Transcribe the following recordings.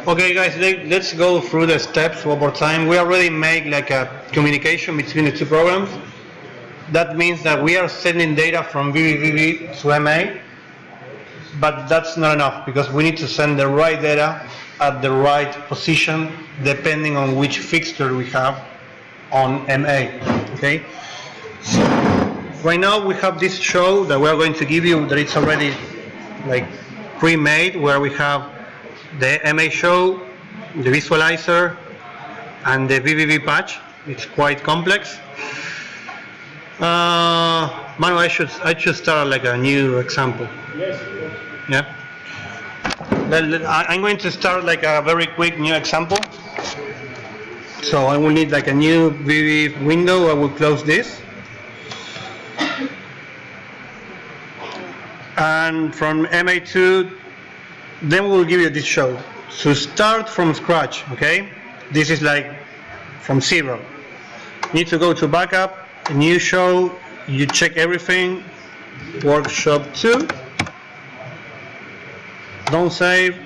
Okay, guys, let's go through the steps one more time. We already make like a communication between the two programs. That means that we are sending data from VVVV to MA, but that's not enough because we need to send the right data at the right position depending on which fixture we have on MA. Okay. So right now we have this show that we are going to give you that it's already like pre-made, where we have the MA show, the visualizer, and the VVV patch. It's quite complex. Manu, I should start like a new example. Yes. Yeah. I'm going to start like a very quick new example. So I will need like a new VV window. I will close this. And from MA2, then we'll give you this show. So start from scratch, okay? This is like from zero. You need to go to backup, a new show, you check everything, workshop 2, don't save,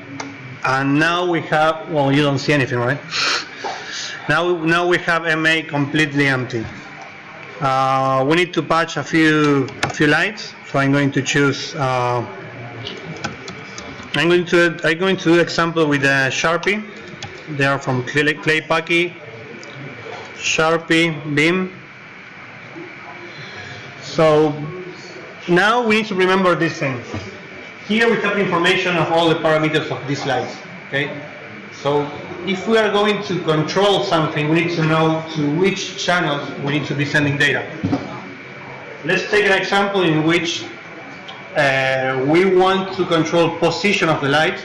and now we have, well, you don't see anything, right? Now we have MA completely empty. We need to patch a few lights, so I'm going to choose. I'm going to do example with a Sharpie. They are from Claypacky, Sharpie, Beam. So now we need to remember this thing. Here we have information of all the parameters of these lights. Okay. So if we are going to control something, we need to know to which channels we need to be sending data. Let's take an example in which we want to control position of the light,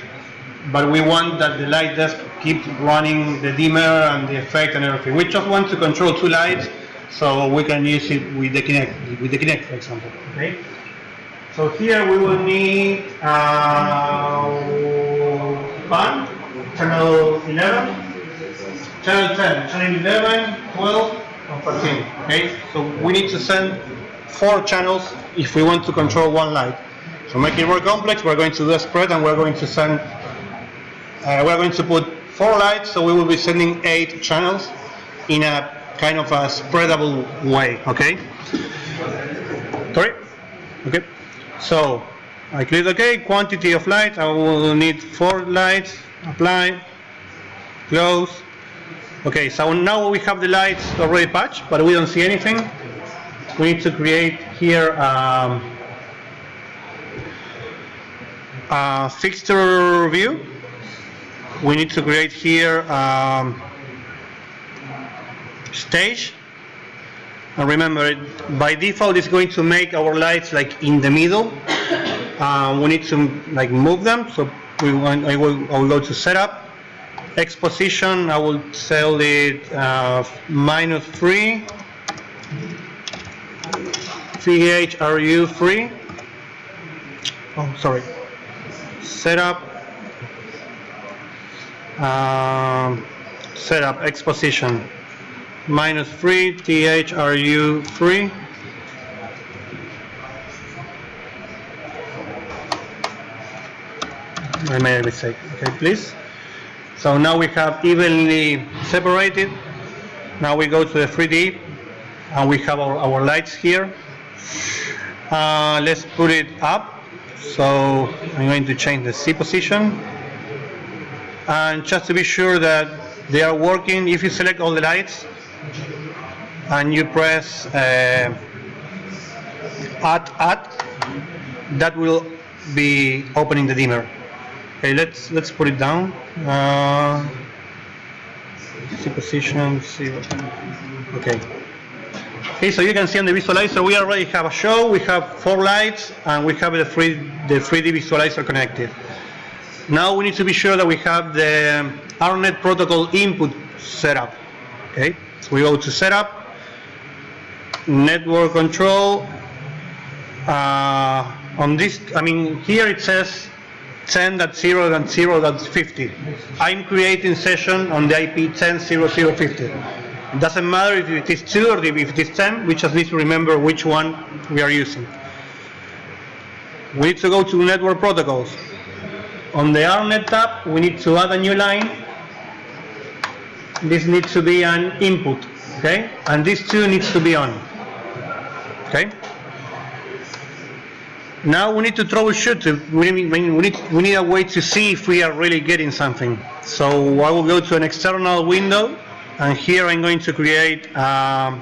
but we want that the light just keep running the dimmer and the effect and everything. We just want to control 2 lights, so we can use it with the Kinect, for example. Okay. So here we will need fan, channel 11, channel 10, channel 11, 12, and 13. Okay. So we need to send 4 channels if we want to control 1 light. So make it more complex, we're going to do a spread and we're going to send, we're going to put 4 lights, so we will be sending 8 channels in a kind of a spreadable way, okay? Sorry? Okay. So I click OK, quantity of lights, I will need 4 lights, apply, close. Okay, so now we have the lights already patched, but we don't see anything. We need to create here a fixture view. We need to create here stage. And remember, by default, it's going to make our lights like in the middle. We need to like move them. So I will go to setup, exposition. I will tell it -3. VHRU free. Oh, sorry. Setup. Setup exposition. -3 THRU free. I made a mistake. Okay, please. So now we have evenly separated. Now we go to the 3D, and we have our lights here. Let's put it up. So I'm going to change the C position, and just to be sure that they are working, if you select all the lights and you press add, that will be opening the dimmer. Okay, let's put it down. C position, C. Okay. Okay, so you can see on the visualizer we already have a show, we have 4 lights, and we have the 3D visualizer connected. Now we need to be sure that we have the ARNet protocol input setup. Okay, so we go to setup, network control. On this, I mean, here it says 10.0.0.50. I'm creating session on the IP 10.0.0.50. It doesn't matter if it is 2 or if it is 10, we just need to remember which one we are using. We need to go to network protocols. on the ARNet tab, we need to add a new line. This needs to be an input, okay? And this too needs to be on, okay? Now we need to troubleshoot it. We need a way to see if we are really getting something. So I will go to an external window, and here I'm going to create a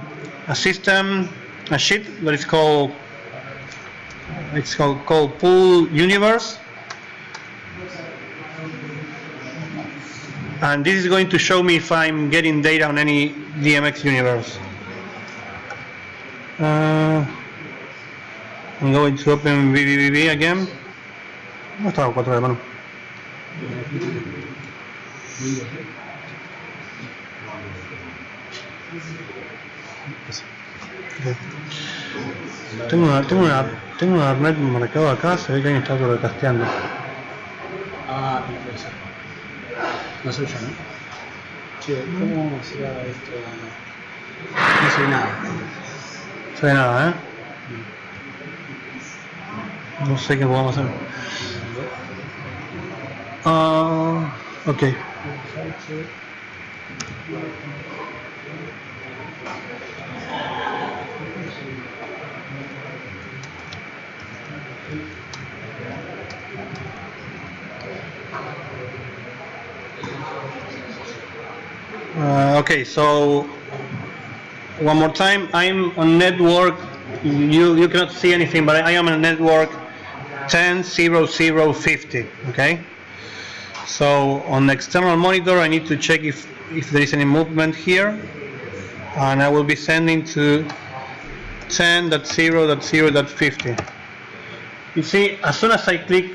sheet that is called Pool Universe. And this is going to show me if I'm getting data on any DMX universe. I'm going to open VVVV again. No estaba 4 de mano. Tengo una ARNet marcado acá, se ve que alguien está broadcasteando. Ah, puede ser. No soy yo, ¿no? Che, ¿cómo será esto? No soy nada. No sé nada, ¿eh? No sé qué podemos hacer. Ok. Okay, so one more time, I'm on network, you cannot see anything, but I am on network 10.0.0.50, okay? So on the external monitor, I need to check if there is any movement here, and I will be sending to 10.0.0.50. You see, as soon as I click,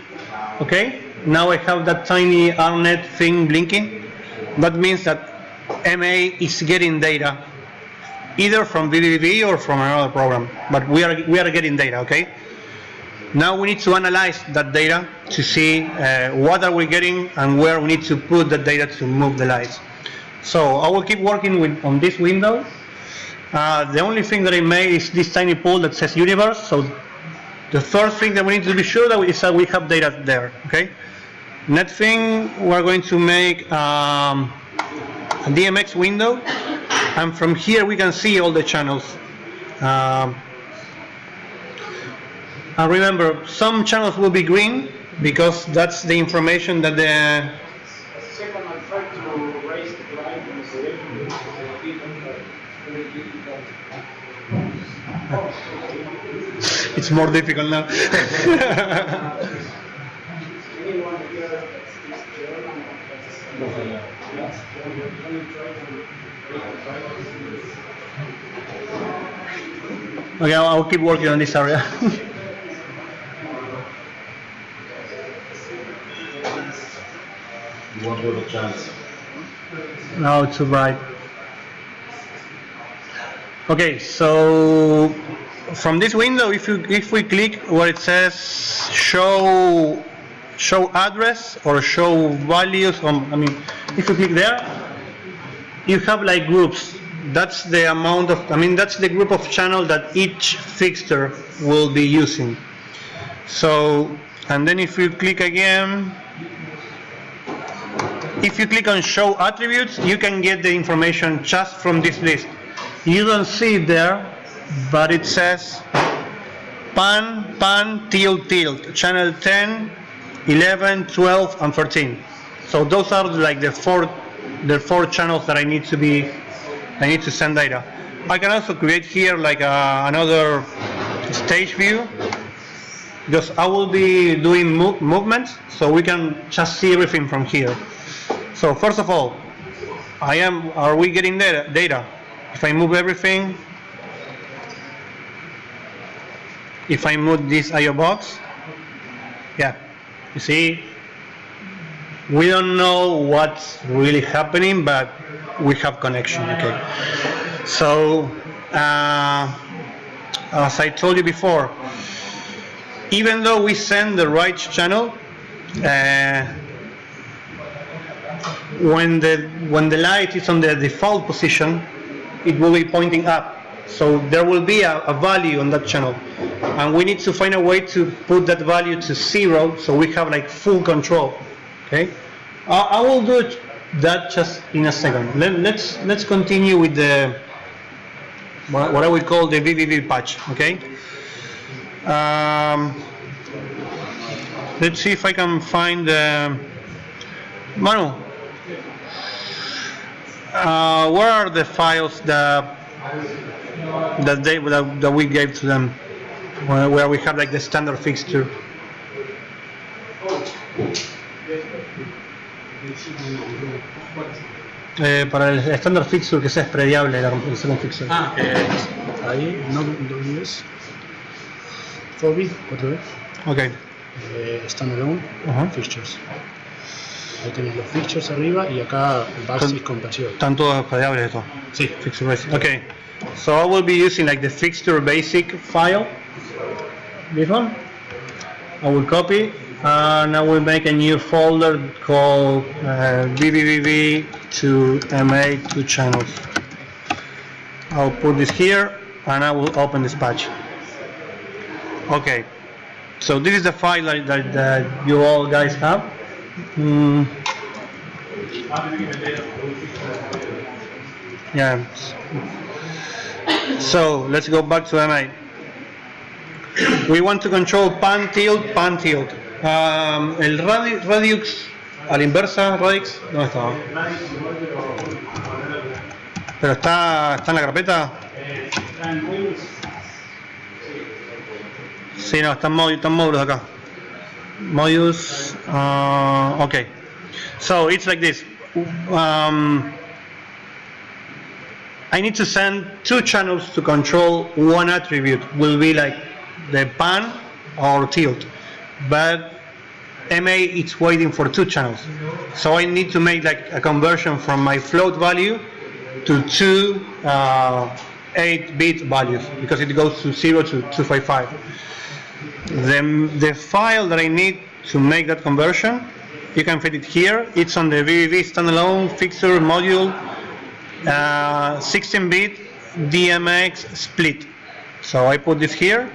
okay, now I have that tiny ARNet thing blinking. That means that MA is getting data, either from VVVV or from another program, but we are getting data, okay? Now we need to analyze that data to see what are we getting and where we need to put the data to move the lights. So I will keep working on this window. The only thing that I made is this tiny pool that says universe. So the first thing that we need to be sure that is that we have data there, okay? Next thing, we're going to make a DMX window, and from here we can see all the channels. And remember, some channels will be green because that's the information that the... Second, I tried to raise the brightness a little bit. It's more difficult now. Anyone here that speaks German or that's Okay, I'll keep working on this area. What were the chance? Now it's too bright. Okay, so from this window, if we click where it says show address or show values, if you click there, you have like groups. That's the amount of, that's the group of channels that each fixture will be using. So, and then if you click again, if you click on show attributes, you can get the information just from this list. You don't see it there, but it says pan, tilt, channel 10, 11, 12, and 13. So those are like the four channels that I need to send data. I can also create here like another stage view, because I will be doing movements, so we can just see everything from here. So first of all, are we getting data? If I move everything, if I move this IO box, yeah, you see, we don't know what's really happening, but we have connection, okay. So, as I told you before, even though we send the right channel, when the light is on the default position, it will be pointing up. So there will be a value on that channel, and we need to find a way to put that value to 0, so we have like full control. Okay, I will do that just in a second. Let's continue with the what I would call the VVV patch. Okay. Let's see if I can find Manu. Where are the files that we gave to them, where we have like the standard fixture? Para el standard fixture que sea prediable la second fixture. Ahí, NODE17 Forum, 4B. Okay. Standalone, fixtures. Ahí tenéis los fixtures arriba y acá basis conversión. Están todos prediables esto. Sí. Fixture basic. Okay. So I will be using like the fixture basic file. This one. I will copy and I will make a new folder called VVVV to NODE17 channels. I'll put this here and I will open this patch. Okay, so this is the file that you all guys have. Yeah. So let's go back to NODE. We want to control pan tilt. El radix a la inversa, radix, ¿dónde estaba? Pero está en la carpeta. Sí, no, están módulos acá. Modules. Okay. So it's like this. I need to send 2 channels to control one attribute. Will be like the pan or tilt, but MA it's waiting for 2 channels. So I need to make like a conversion from my float value to 2 8-bit values, because it goes to 0 to 255. The file that I need to make that conversion, you can fit it here. It's on the VVV standalone fixture module 16-bit DMX split. So I put this here,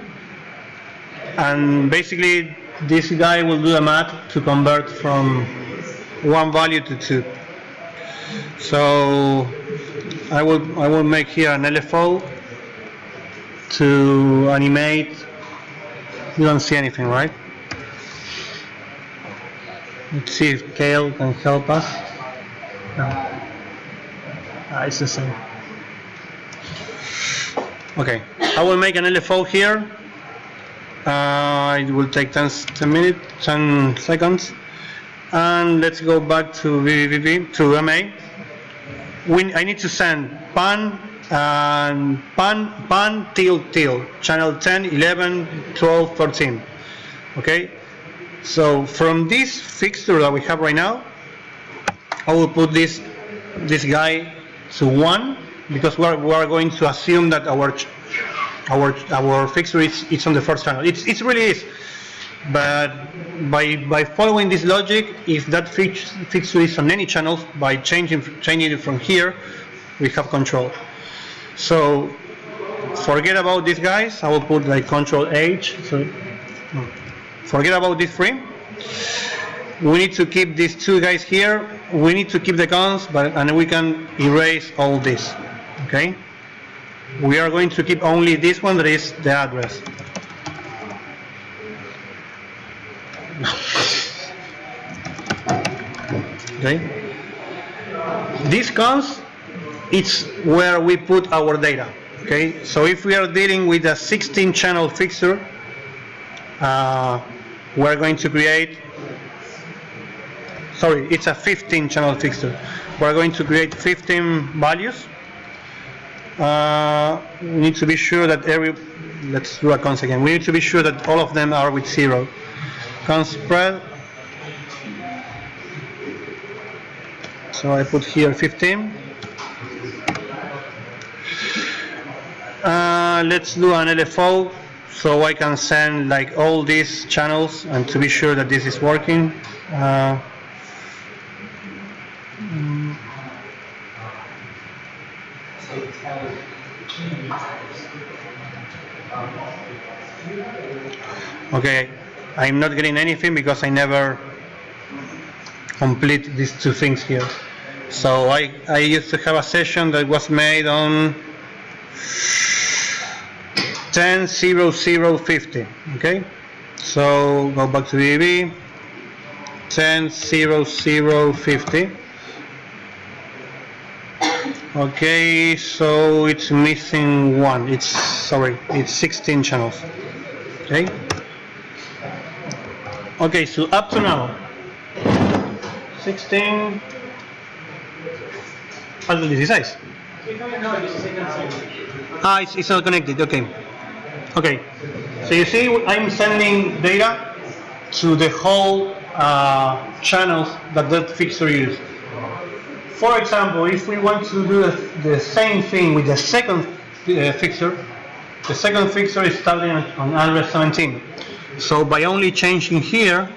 and basically this guy will do the math to convert from 1 value to 2. So I will make here an LFO to animate. You don't see anything, right? Let's see if Kale can help us. No. It's the same. Okay, I will make an LFO here. It will take 10 seconds. And let's go back to VVVV, to MA. I need to send pan tilt, channel 10, 11, 12, 13. Okay, so from this fixture that we have right now, I will put this guy to 1, because we are going to assume that our fixture is on the first channel. It really is, but by following this logic, if that fixture is on any channels, by changing it from here, we have control. So forget about these guys. I will put like Control H. So forget about these 3. We need to keep these 2 guys here. We need to keep the cons, and we can erase all this. Okay. We are going to keep only this one, that is the address. Okay. These cons, it's where we put our data. Okay. So if we are dealing with a 16-channel fixture, we're going to create. Sorry, it's a 15-channel fixture. We're going to create 15 values. We need to be sure that let's do a cons again. We need to be sure that all of them are with 0. Cons spread. So I put here 15. Let's do an LFO, so I can send like all these channels, and to be sure that this is working. Okay, I'm not getting anything because I never complete these two things here. So I used to have a session that was made on 10.00.50. Okay, so go back to VVV. 10.00.50. Okay, so it's missing one. It's 16 channels. Okay. Okay, so up to now, 16. What is this size? Ah, it's not connected. Okay. Okay. So you see, I'm sending data to the whole channels that fixture uses. For example, if we want to do the same thing with the second fixture, the second fixture is starting on address 17. So by only changing here,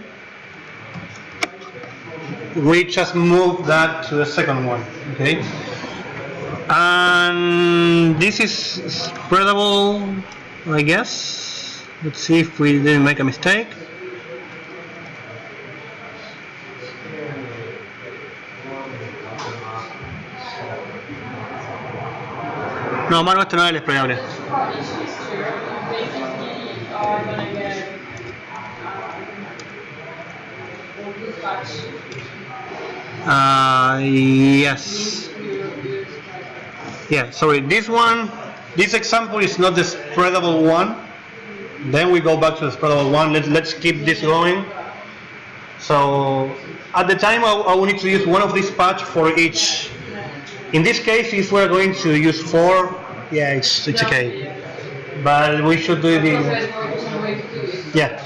we just move that to the second one. Okay. And this is spreadable, I guess. Let's see if we didn't make a mistake. No, Manu, esto no es el desplegable. Yes. Yeah, sorry, this example is not the spreadable one. Then we go back to the spreadable one. Let's keep this going. So at the time I will need to use one of these patch for each. In this case, if we're going to use 4, yeah, it's okay. But we should do it in, yeah.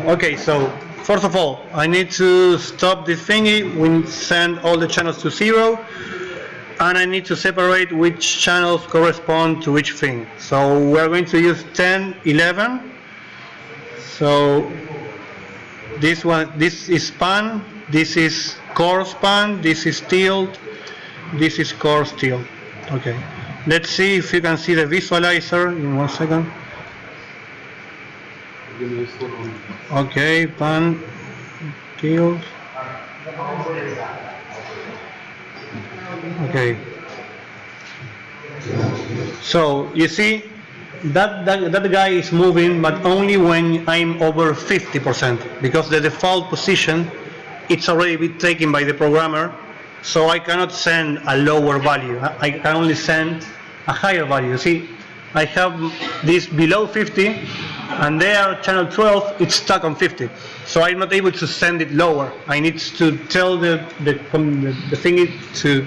Okay, so first of all, I need to stop this thingy. We send all the channels to 0, and I need to separate which channels correspond to which thing. So we're going to use 10, 11. So this is span, this is core span, this is tilt, this is core tilt. Okay, let's see if you can see the visualizer in 1 second. Okay, pan, tilt. Okay. So you see that guy is moving, but only when I'm over 50%, because the default position it's already been taken by the programmer, so I cannot send a lower value. I can only send a higher value. You see, I have this below 50, and there, channel 12, it's stuck on 50. So I'm not able to send it lower. I need to tell the thingy to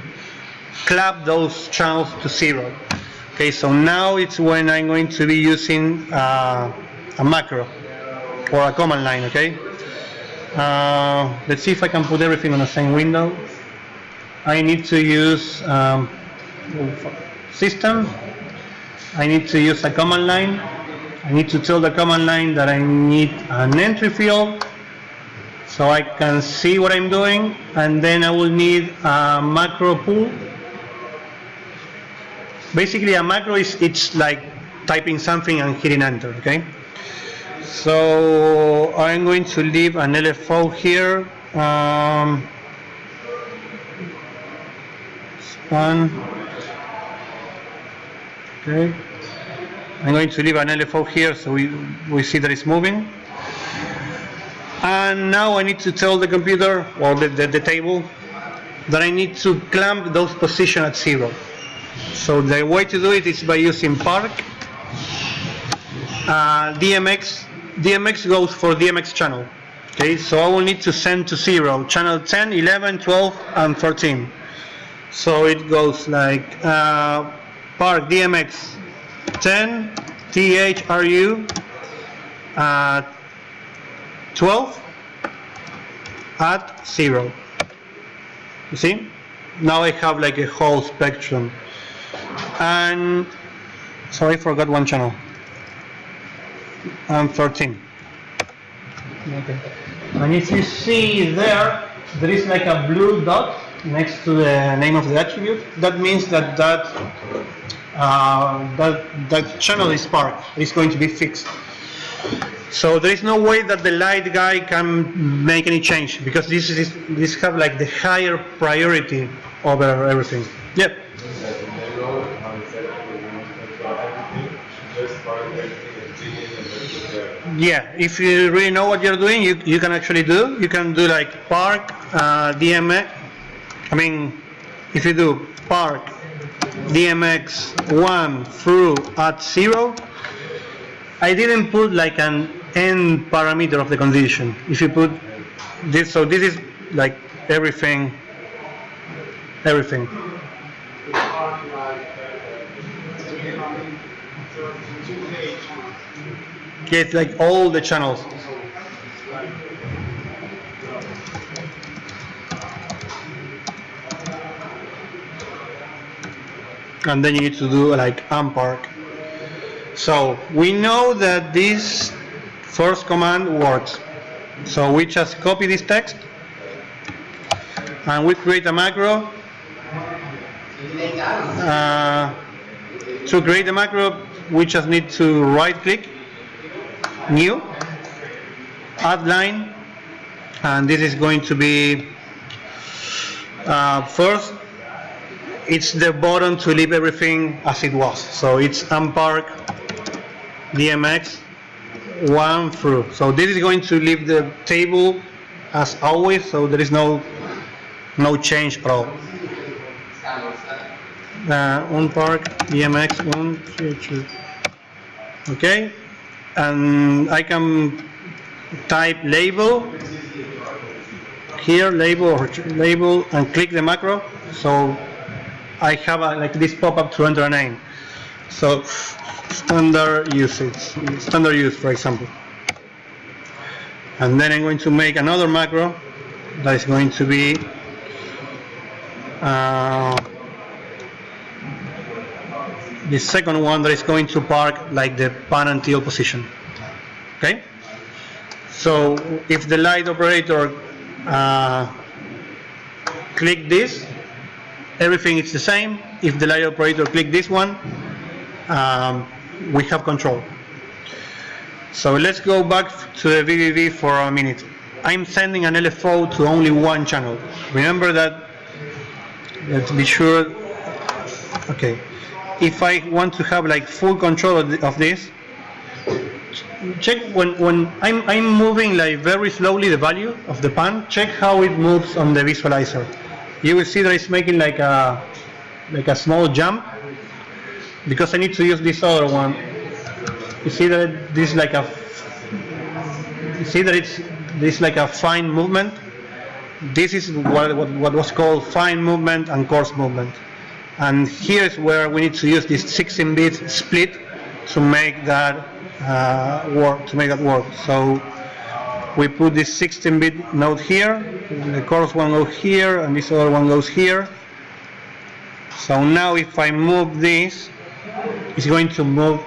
clap those channels to 0. Okay, so now it's when I'm going to be using a macro or a command line. Okay. Let's see if I can put everything on the same window. I need to use system. I need to use a command line. I need to tell the command line that I need an entry field so I can see what I'm doing, and then I will need a macro pool. Basically, a macro it's like typing something and hitting enter. Okay. So I'm going to leave an LFO here. Span. Okay. I'm going to leave an LFO here so we see that it's moving. And now I need to tell the computer or the table that I need to clamp those positions at 0. So the way to do it is by using park. DMX goes for DMX channel. Okay, so I will need to send to 0 channel 10, 11, 12, and 13. So it goes like park DMX 10 THRU 12 at 0. You see? Now I have like a whole spectrum. And sorry, I forgot one channel. 13. Okay. And if you see there is like a blue dot next to the name of the attribute. That means that that channel is spark. It's going to be fixed. So there is no way that the light guy can make any change because this have like the higher priority over everything. Yep. Yeah, if you really know what you're doing, you can actually do. You can do like park DMX. I mean, if you do park DMX 1 through at 0, I didn't put like an end parameter of the condition. If you put this, so this is like everything. Get like all the channels. And then you need to do like unpark. So we know that this first command works. So we just copy this text and we create a macro. To create a macro, we just need to right click, new, add line, and this is going to be first, it's the button to leave everything as it was. So it's unpark DMX 1 through. So this is going to leave the table as always, so there is no change at all. Unpark DMX 1 through. Okay, and I can type label here, label, and click the macro. So I have like this pop-up to enter a name. So standard use, for example. And then I'm going to make another macro that is going to be the second one that is going to park like the pan until position. Okay? So if the light operator click this, everything is the same. If the light operator click this one, we have control. So let's go back to the VVV for a minute. I'm sending an LFO to only one channel. Remember that, let's be sure. Okay. If I want to have like full control of this, check when I'm moving like very slowly the value of the pan, check how it moves on the visualizer. You will see that it's making like a small jump because I need to use this other one. You see that this is like it's like a fine movement. This is what was called fine movement and coarse movement. And here's where we need to use this 16-bit split to make that work. So we put this 16-bit node here, the coarse one goes here, and this other one goes here. So now if I move this, it's going to move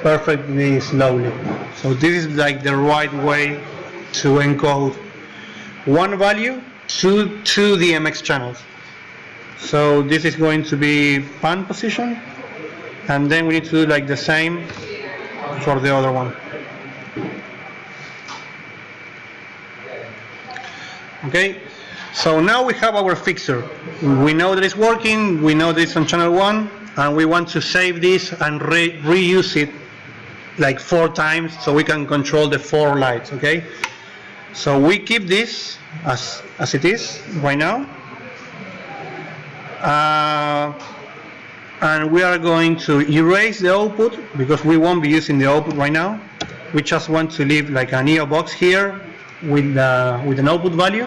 perfectly slowly. So this is like the right way to encode one value to two DMX channels. So this is going to be pan position, and then we need to do like the same for the other one. Okay, so now we have our fixer. We know that it's working, we know that it's on channel 1, and we want to save this and reuse it like 4 times so we can control the 4 lights, okay? So we keep this as it is right now. And we are going to erase the output because we won't be using the output right now. We just want to leave like a NEO box here with an output value.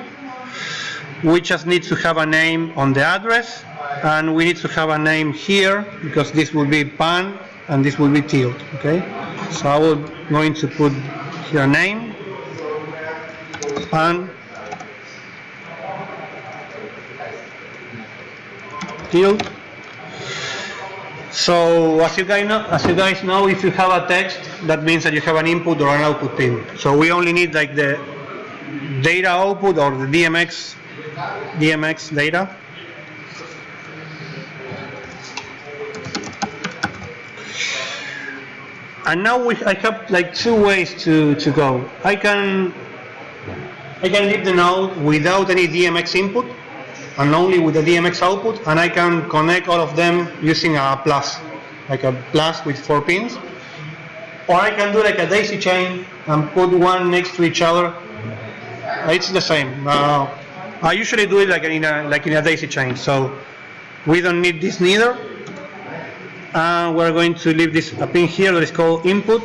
We just need to have a name on the address, and we need to have a name here because this will be pan and this will be tilt. Okay, so I will going to put here name pan tilt. So as you guys know, if you have a text, that means that you have an input or an output pin. So we only need like the data output or the DMX data. And now I have like two ways to go. I can leave the node without any DMX input and only with the DMX output, and I can connect all of them using a plus, like a plus with 4 pins. Or I can do like a daisy chain and put one next to each other. It's the same. I usually do it like in a daisy chain, so we don't need this neither. We're going to leave this a pin here that is called input.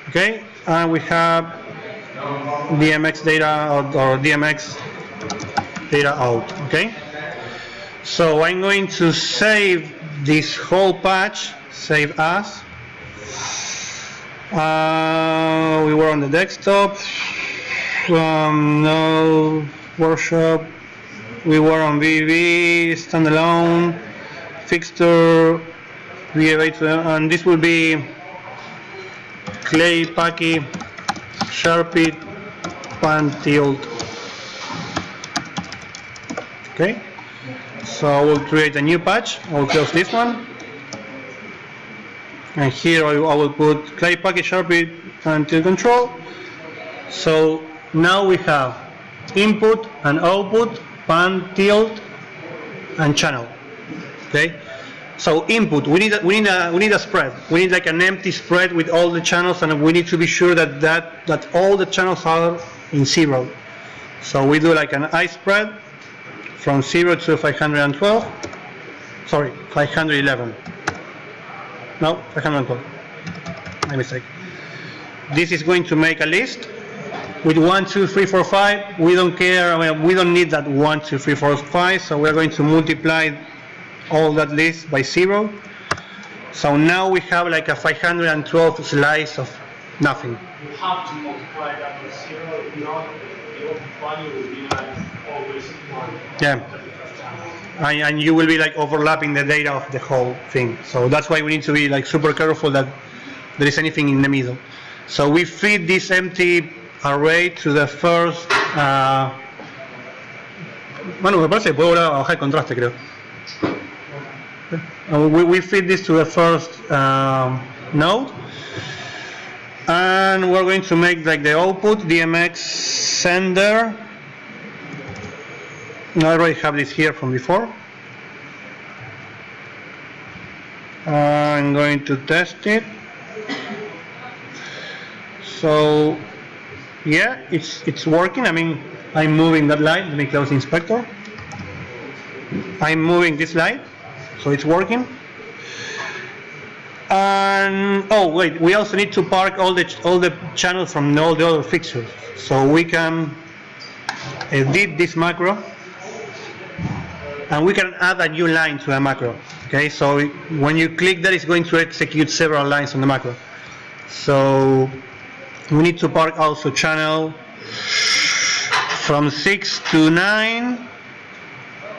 Okay, and we have DMX data or DMX data out. Okay, so I'm going to save this whole patch, save as. We were on the desktop, no workshop. We were on VVV, standalone, fixture, VVV, and this will be clay, packy, sharpie, pan, tilt. Okay, so I will create a new patch. I will close this one, and here I will put clay, packy, sharpie, and tilt control. So now we have input and output, pan, tilt, and channel. Okay. So input, we need a spread. We need like an empty spread with all the channels, and we need to be sure that all the channels are in 0. So we do like an I spread from 0 to 512. Sorry, 511. No, 512. My mistake. This is going to make a list with 1, 2, 3, 4, 5. We don't care. I mean, we don't need that 1, 2, 3, 4, 5. So we're going to multiply all that list by 0. So now we have like a 512 slice of nothing. You have to multiply that by 0. If not, the open value will be like always 1. Yeah. And you will be like overlapping the data of the whole thing. So that's why we need to be like super careful that there is anything in the middle. So we feed this empty array to the first. Bueno, me parece que puedo bajar el contraste, creo. We feed this to the first node, and we're going to make like the output DMX sender. I already have this here from before. I'm going to test it. So yeah, it's working. I mean, I'm moving that light. Let me close the inspector. I'm moving this light. So it's working. And oh wait, we also need to park all the channels from all the other fixtures. So we can edit this macro, and we can add a new line to the macro. Okay, so when you click that, it's going to execute several lines on the macro. So we need to park also channel from 6 to 9.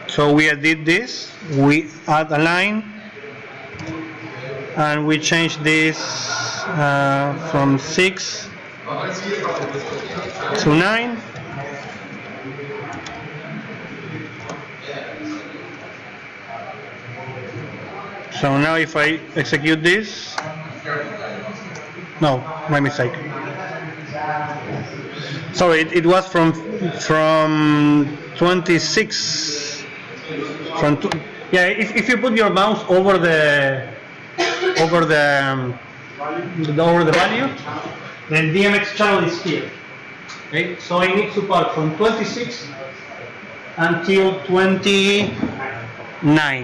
So we edit this, we add a line, and we change this from 6 to 9. So now if I execute this, no, my mistake. Sorry, it was from 26. If you put your mouse over the value, then DMX channel is here. Okay, so I need to park from 26 until 29.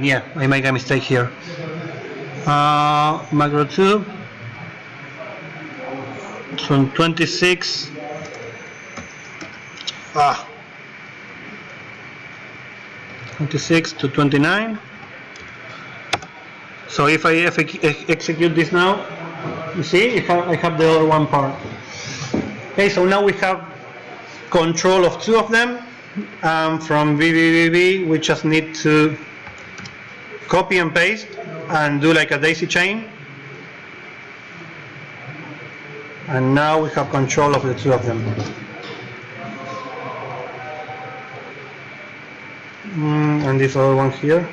Yeah, I make a mistake here. Macro 2 from 26. 26 to 29. So if I execute this now, you see, I have the other one part. Okay, so now we have control of 2 of them. From VVVV, we just need to copy and paste and do like a daisy chain. And now we have control of the 2 of them. And this other one here.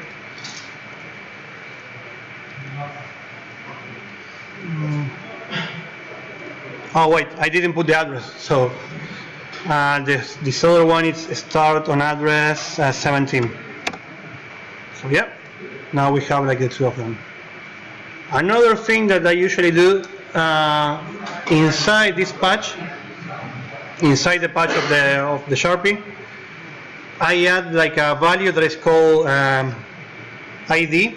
Oh wait, I didn't put the address. So this other one is start on address 17. So yeah, now we have like the two of them. Another thing that I usually do inside this patch, inside the patch of the Sharpie, I add like a value that is called ID.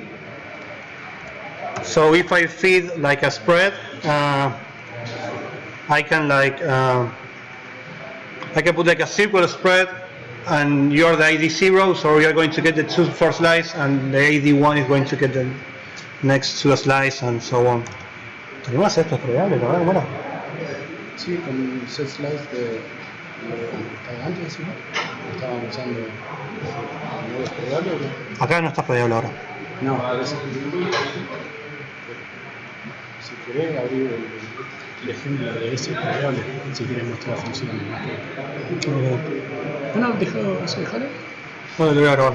So if I feed like a spread, I can like I can put like a circular spread, and you're the ID 0, so you're going to get the two first slice, and the ID 1 is going to get the next two slice, and so on. ¿Tenemos esto probable, la verdad, Mora? Sí, con set slice de antes, ¿no? Estábamos usando modo probable o no? Acá no está probable ahora. No, por eso. Si querés abrir el ejemplo de ese probable, si quieres mostrar funciones. Bueno, eso déjalo. Bueno, lo voy a grabar.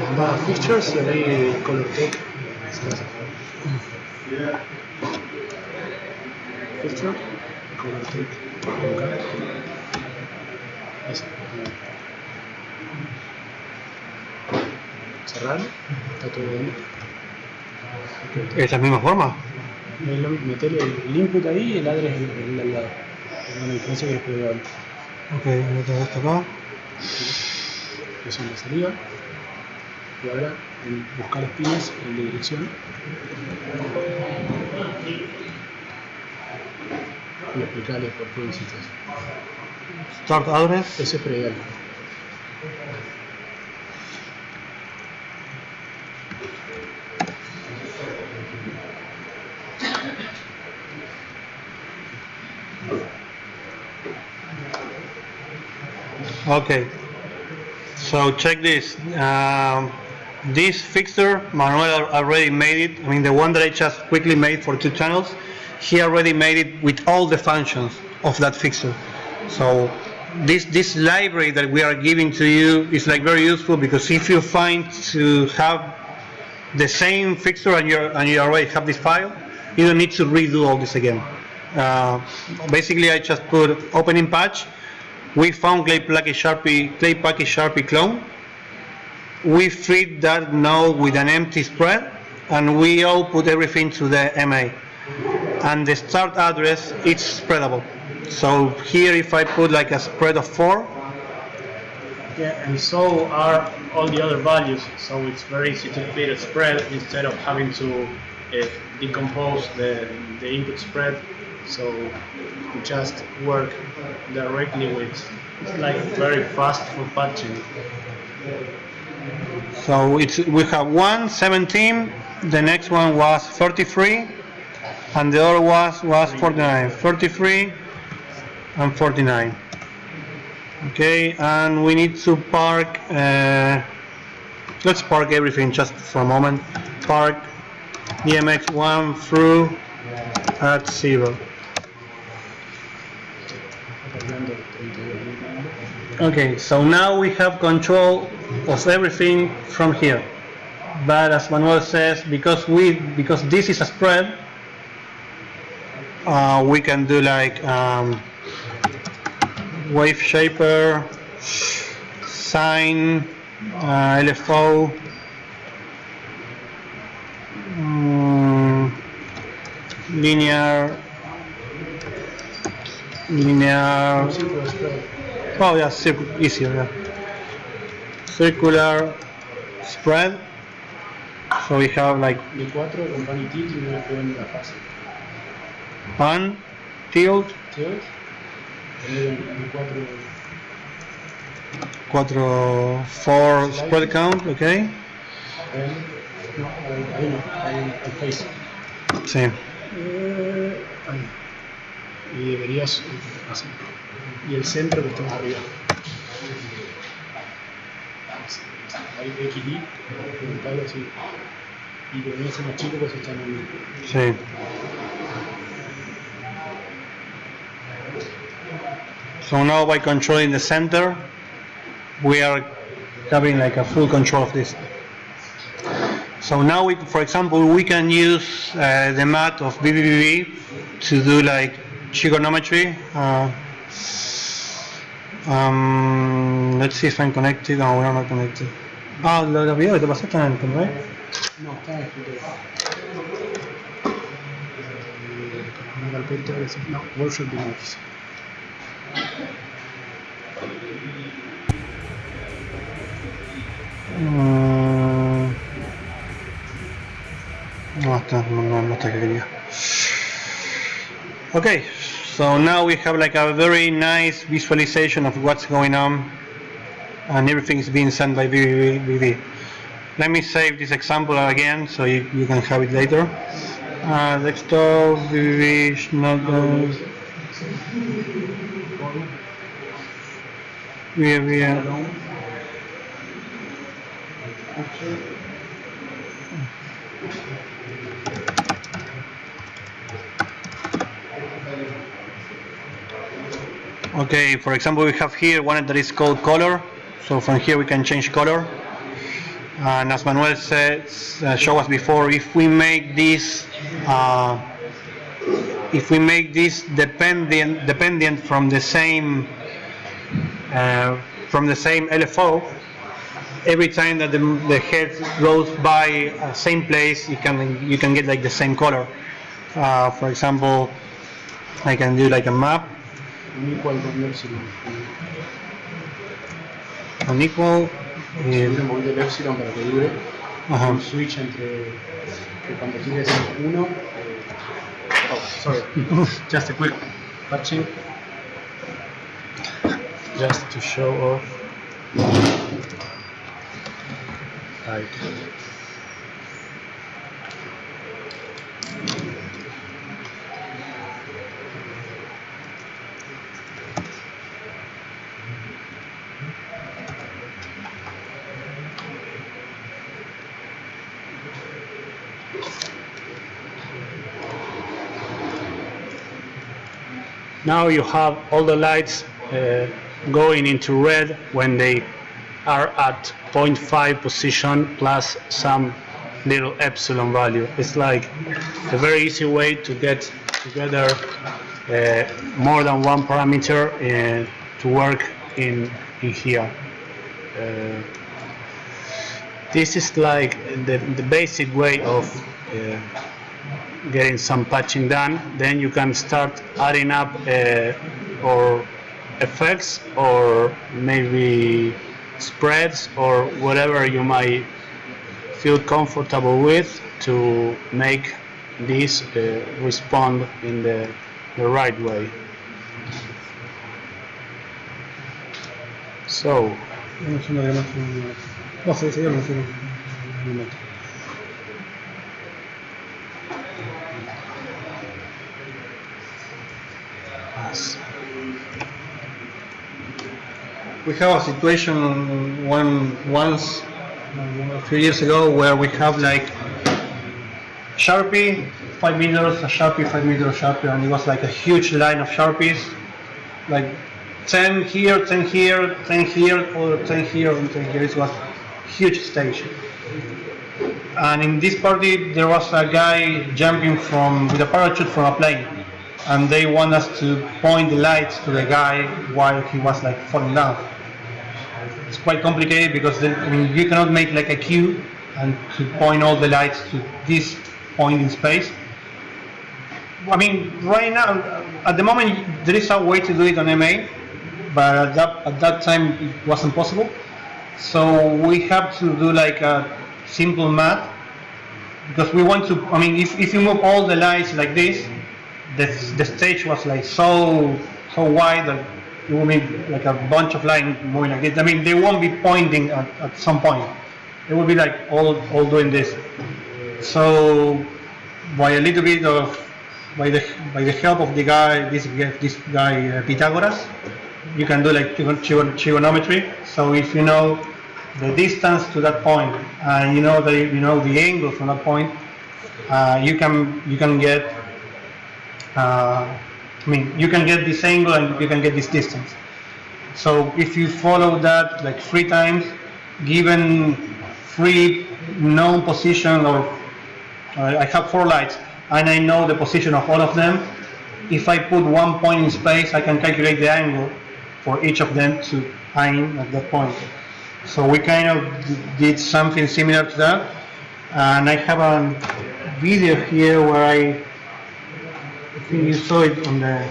Anda a Features y ahí Color Take. Feature, Color Take. Eso. Cerrar. Está todo bien. ¿Es la misma forma? Meter el input ahí y el address al lado. Una diferencia que es probable. Ok, voy a traer esto acá. Presión de salida. Y ahora en buscar espinas en la dirección. Y explicarle por qué hiciste eso. Start address. Ese es predial. Okay, so check this. This fixture, Manuel already made it. I mean, the one that I just quickly made for 2 channels, he already made it with all the functions of that fixture. So this library that we are giving to you is like very useful, because if you find to have the same fixture and you already have this file, you don't need to redo all this again. Basically, I just put opening patch. We found clay package Sharpie clone. We feed that node with an empty spread, and we all put everything to the MA. And the start address, it's spreadable. So here, if I put like a spread of 4. Yeah, and so are all the other values. So it's very easy to create a spread instead of having to decompose the input spread. So we just work directly with, it's like very fast for patching. So we have 117, the next one was 33, and the other was 49, 33 and 49. Okay, and we need to park, let's park everything just for a moment. Park DMX1 through at 0. Okay, so now we have control of everything from here. But as Manuel says, because this is a spread, we can do like wave shaper, sine, LFO, linear. Oh yeah, easier. Yeah. Circular spread. So we have like De 4 con pan y tilt y una en la fase. pan, tilt, Tilt. Poner en 4 spread count, okay. No, ahí no, al face. Sí. Ahí. Y deberías así. Y el centro que está más arriba. Ahí XD, preguntarle así. Y que debería ser más chico, pues están en el. Sí. So now by controlling the center, we are having like a full control of this. So now, for example, we can use the math of VVVV to do like trigonometry. Let's see if I'm connected. No, we're not connected. Ah, los videos que te pasaste en el right? No, está escrito. Una carpeta que dice, no, workshop DMX. No está que quería. Okay, so now we have like a very nice visualization of what's going on, and everything is being sent by VVVV. Let me save this example again so you can have it later. Desktop, VVV, NODE. Okay, for example, we have here one that is called color. So from here we can change color. And as Manuel said, showed us before, if we make this dependent from the same LFO, every time that the head goes by same place, you can get like the same color. For example, I can do like a map. Unequal con epsilon. Unequal. Un momento el epsilon para que dure. Un switch entre que cuando tires 1. Oh, sorry. Just a quick patching. Just to show off. Like. Now you have all the lights going into red when they are at 0.5 position plus some little epsilon value. It's like a very easy way to get together more than one parameter to work in here. This is like the basic way of getting some patching done. Then you can start adding up or effects or maybe spreads or whatever you might feel comfortable with to make this respond in the right way. So we have a situation once a few years ago where we have like Sharpie 5 meters, a Sharpie 5 meters, Sharpie, and it was like a huge line of Sharpies, like 10 here, 10 here, 10 here, or 10 here, and 10 here. It was a huge stage. And in this party there was a guy jumping with a parachute from a plane, and they want us to point the lights to the guy while he was like falling down. It's quite complicated because you cannot make like a queue and to point all the lights to this point in space. I mean, right now, at the moment, there is a way to do it on MA, but at that time it wasn't possible. So we have to do like a simple math because we want to. I mean, if you move all the lights like this, the stage was like so wide that it will be like a bunch of lines moving like this. I mean, they won't be pointing at some point. It will be like all doing this. So by a little bit of by the help of this guy Pythagoras, you can do like trigonometry. So if you know the distance to that point and you know the angle from that point, you can get. You can get this angle and you can get this distance. So if you follow that like 3 times, given 3 known position, or I have 4 lights, and I know the position of all of them. If I put 1 point in space, I can calculate the angle for each of them to aim at that point. So we kind of did something similar to that, and I have a video here where I think you saw it on the.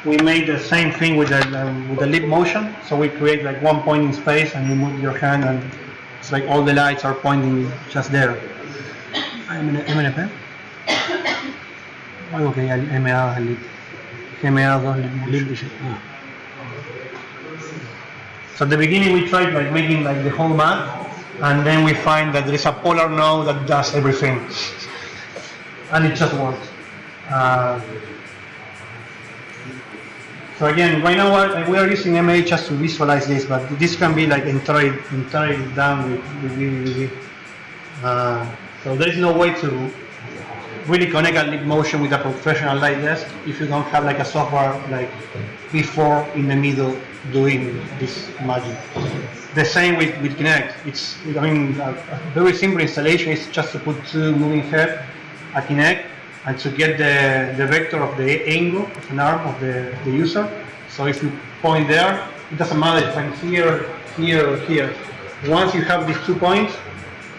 We made the same thing with the leap motion. So we create like 1 point in space, and you move your hand, and it's like all the lights are pointing just there. Algo que ya MA leap. GMA2 leap. So at the beginning we tried like making like the whole map, and then we find that there is a polar node that does everything, and it just works. So again, right now we are using MA just to visualize this, but this can be like entirely done with VVVV. So there is no way to really connect a leap motion with a professional light desk if you don't have like a software like before in the middle doing this magic. The same with Kinect. It's a very simple installation. It's just to put 2 moving heads, a Kinect, and to get the vector of the angle of an arm of the user. So if you point there, it doesn't matter if I'm here, here, or here. Once you have these 2 points,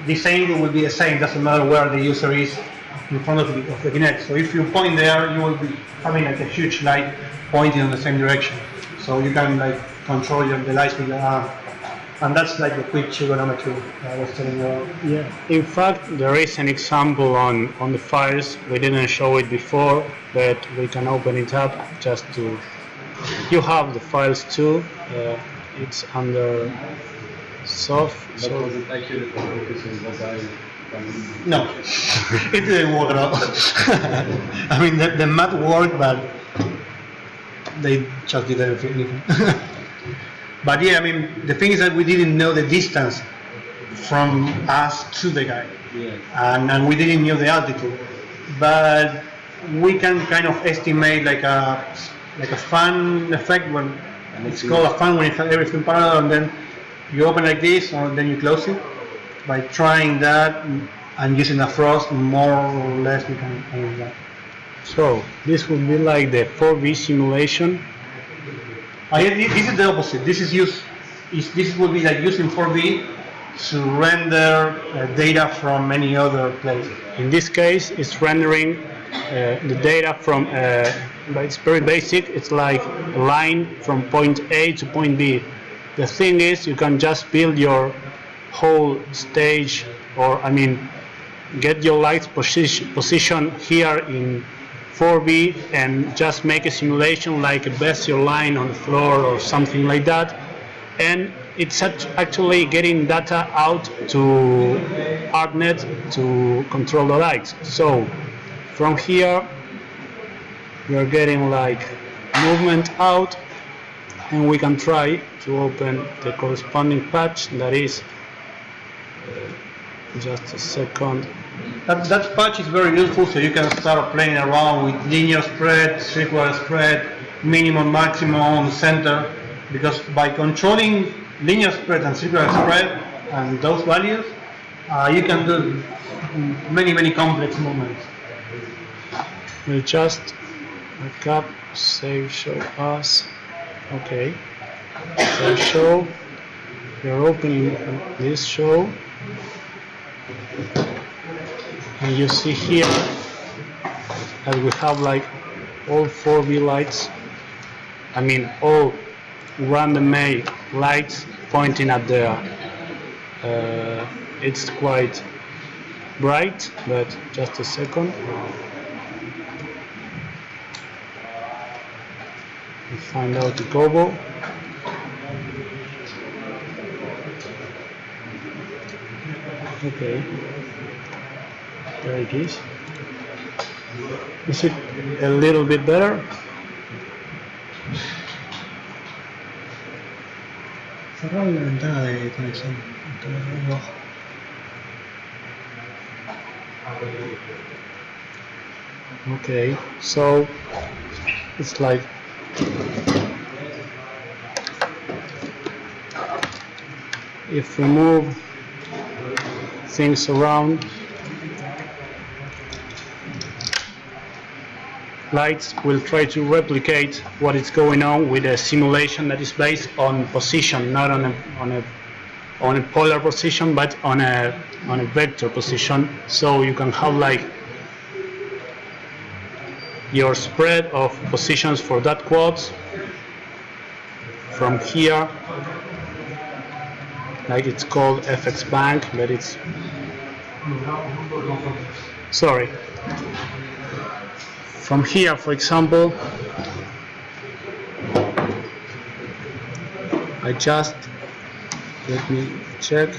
this angle will be the same. Doesn't matter where the user is in front of the Kinect. So if you point there, you will be having like a huge light pointing in the same direction. So you can like control the lights with the arm. And that's like the quick trigonometry I was telling you about. Yeah. In fact, there is an example on the files. We didn't show it before, but we can open it up just to. You have the files too. It's under soft. But was it actually focusing what I? No, it didn't work at all. I mean, the math worked, but they just did everything. But yeah, I mean, the thing is that we didn't know the distance from us to the guy, and we didn't know the altitude. But we can kind of estimate like a fan effect when it's called a fan when you have everything parallel, and then you open like this, or then you close it. By trying that and using a frost, more or less we can do that. So this would be like the 4V simulation. This is the opposite. This would be like using 4V to render data from any other place. In this case, it's rendering the data from. But it's very basic. It's like a line from point A to point B. The thing is, you can just build your whole stage, or get your lights position here in 4V and just make a simulation like a bezier line on the floor or something like that, and it's actually getting data out to ArcNet to control the lights. So from here we are getting like movement out, and we can try to open the corresponding patch. That is just a second. That patch is very useful, so you can start playing around with linear spread, circular spread, minimum, maximum, center, because by controlling linear spread and circular spread and those values, you can do many complex movements. We'll just recap, save, show as. Okay, so show. We're opening this show. And you see here that we have like all 4V lights, all grandMA lights pointing at there. It's quite bright, but just a second. We find out the gobo. Okay. There it is. Is it a little bit better? Cerrar la ventana de conexión. Okay, so it's like if we move things around, lights will try to replicate what is going on with a simulation that is based on position, not on a polar position, but on a vector position. So you can have like your spread of positions for that quads from here, like it's called FX bank, but it's from here, for example, let me check.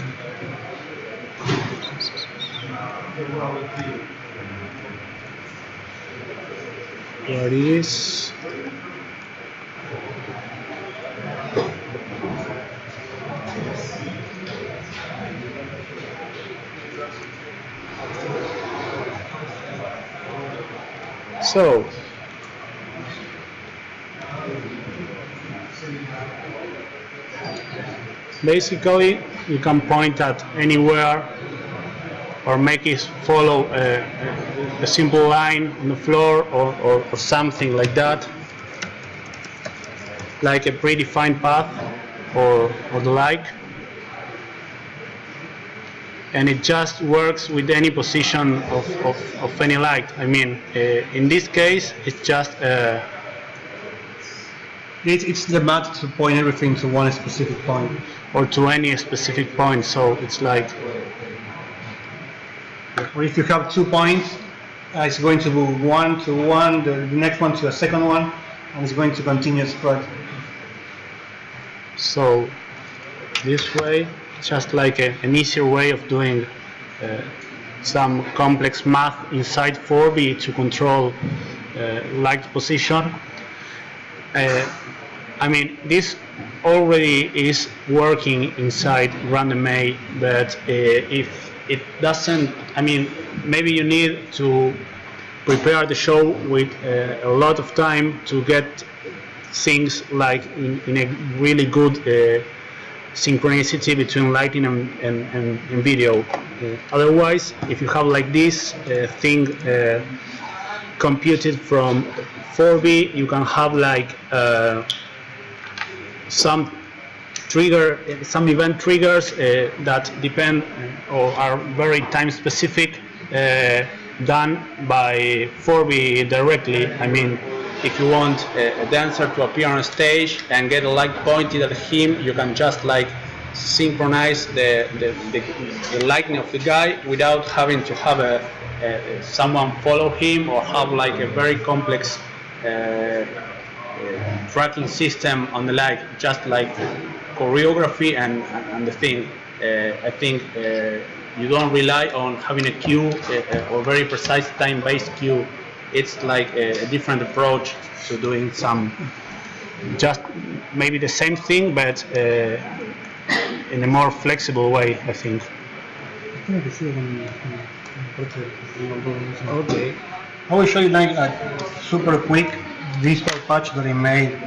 Where it is. So basically you can point at anywhere or make it follow a simple line on the floor or something like that, like a predefined path or the like. And it just works with any position of any light. I mean, in this case, it's just it's the mat to point everything to one specific point, or to any specific point. So it's like, or if you have 2 points, it's going to move one to one, the next one to a second one, and it's going to continue spread. So this way, just like an easier way of doing some complex math inside 4B to control light position. I mean, this already is working inside grandMA, but if it doesn't, I mean, maybe you need to prepare the show with a lot of time to get things like in a really good synchronicity between lighting and video. Otherwise, if you have like this thing computed from 4B, you can have like some event triggers that depend or are very time specific, done by 4B directly. I mean, if you want a dancer to appear on stage and get a light pointed at him, you can just like synchronize the lighting of the guy without having to have someone follow him or have like a very complex tracking system on the light. Just like choreography and the thing. I think you don't rely on having a cue or very precise time-based cue. It's like a different approach to doing some, just maybe the same thing, but in a more flexible way, I think. Okay. I will show you like a super quick digital patch that I made.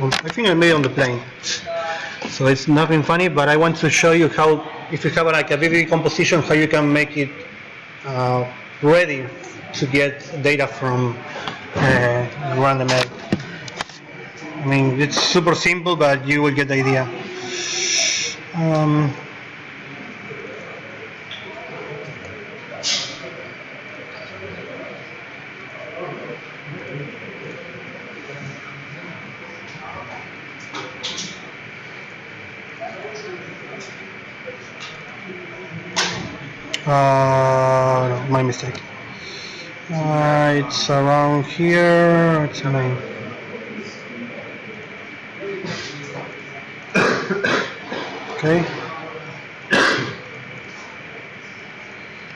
I think I made on the plane. So it's nothing funny, but I want to show you how, if you have like a VVVV composition, how you can make it ready to get data from grandMA. I mean, it's super simple, but you will get the idea. No, my mistake. It's around here. It's annoying. Okay.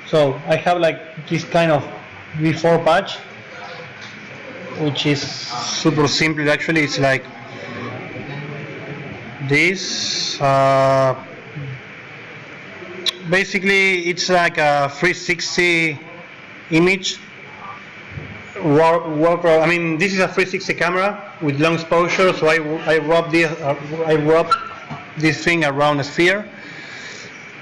So I have like this kind of V4 patch, which is super simple. Actually, it's like this. Basically, it's like a 360 image. I mean, this is a 360 camera with long exposure, so I wrap this thing around the sphere,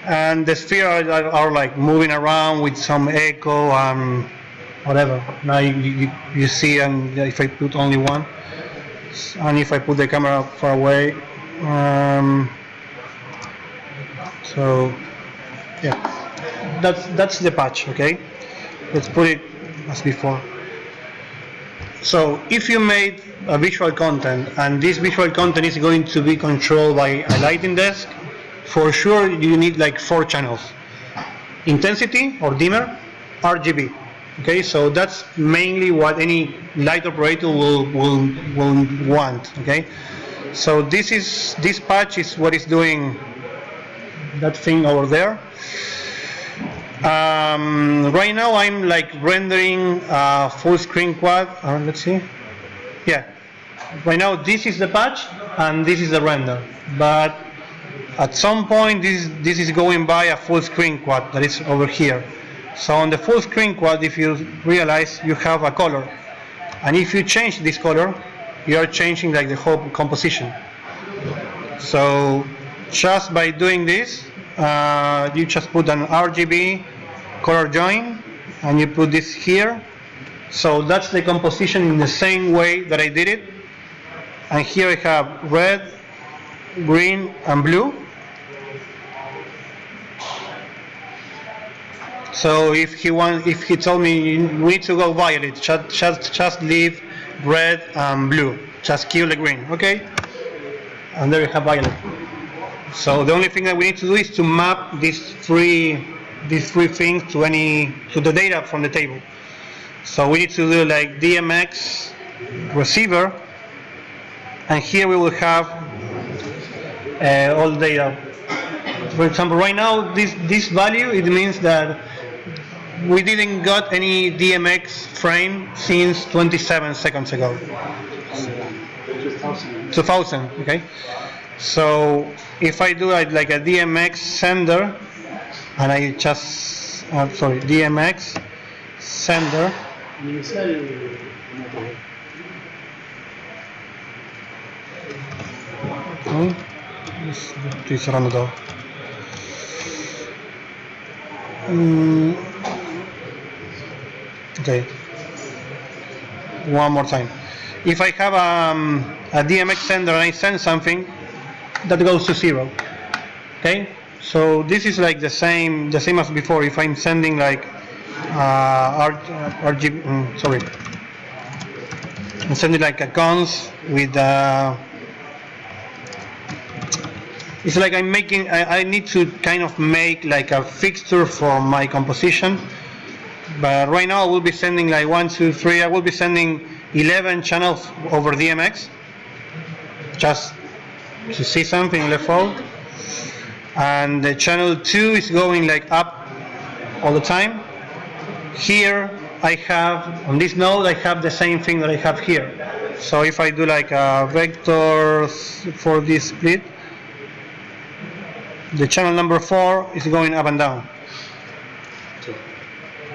and the sphere are like moving around with some echo and whatever. Now you see, and if I put only one, and if I put the camera far away, so yeah, that's the patch. Okay, let's put it as before. So if you made a visual content, and this visual content is going to be controlled by a lighting desk, for sure you need like 4 channels: intensity or dimmer, RGB. Okay, so that's mainly what any light operator will want. Okay, so this patch is what is doing that thing over there. Right now I'm like rendering full screen quad. Let's see. Yeah. Right now this is the patch and this is the render. But at some point this is going by a full screen quad that is over here. So on the full screen quad, if you realize, you have a color, and if you change this color, you are changing like the whole composition. So just by doing this, you just put an RGB color join and you put this here. So that's the composition in the same way that I did it. And here I have red, green and blue. So if he told me we need to go violet, just leave red and blue, just kill the green, okay? And there you have violet. So the only thing that we need to do is to map these three things to the data from the table. So we need to do like DMX receiver, and here we will have all the data. For example, right now this value, it means that we didn't got any DMX frame since 27 seconds ago. 2000, okay? So if I do like a DMX sender, and I just, DMX sender, estoy cerrando todo. Okay, one more time. If I have a DMX sender and I send something, that goes to 0. Okay, so this is like the same as before. If I'm sending like RGB, I'm sending like a cons with it's like I'm making, I need to kind of make like a fixture for my composition. But right now I will be sending like 1, 2, 3, I will be sending 11 channels over DMX, just to see something left out. And the channel 2 is going like up all the time. Here I have, on this node, I have the same thing that I have here. So if I do like a vector for this split, the channel number 4 is going up and down.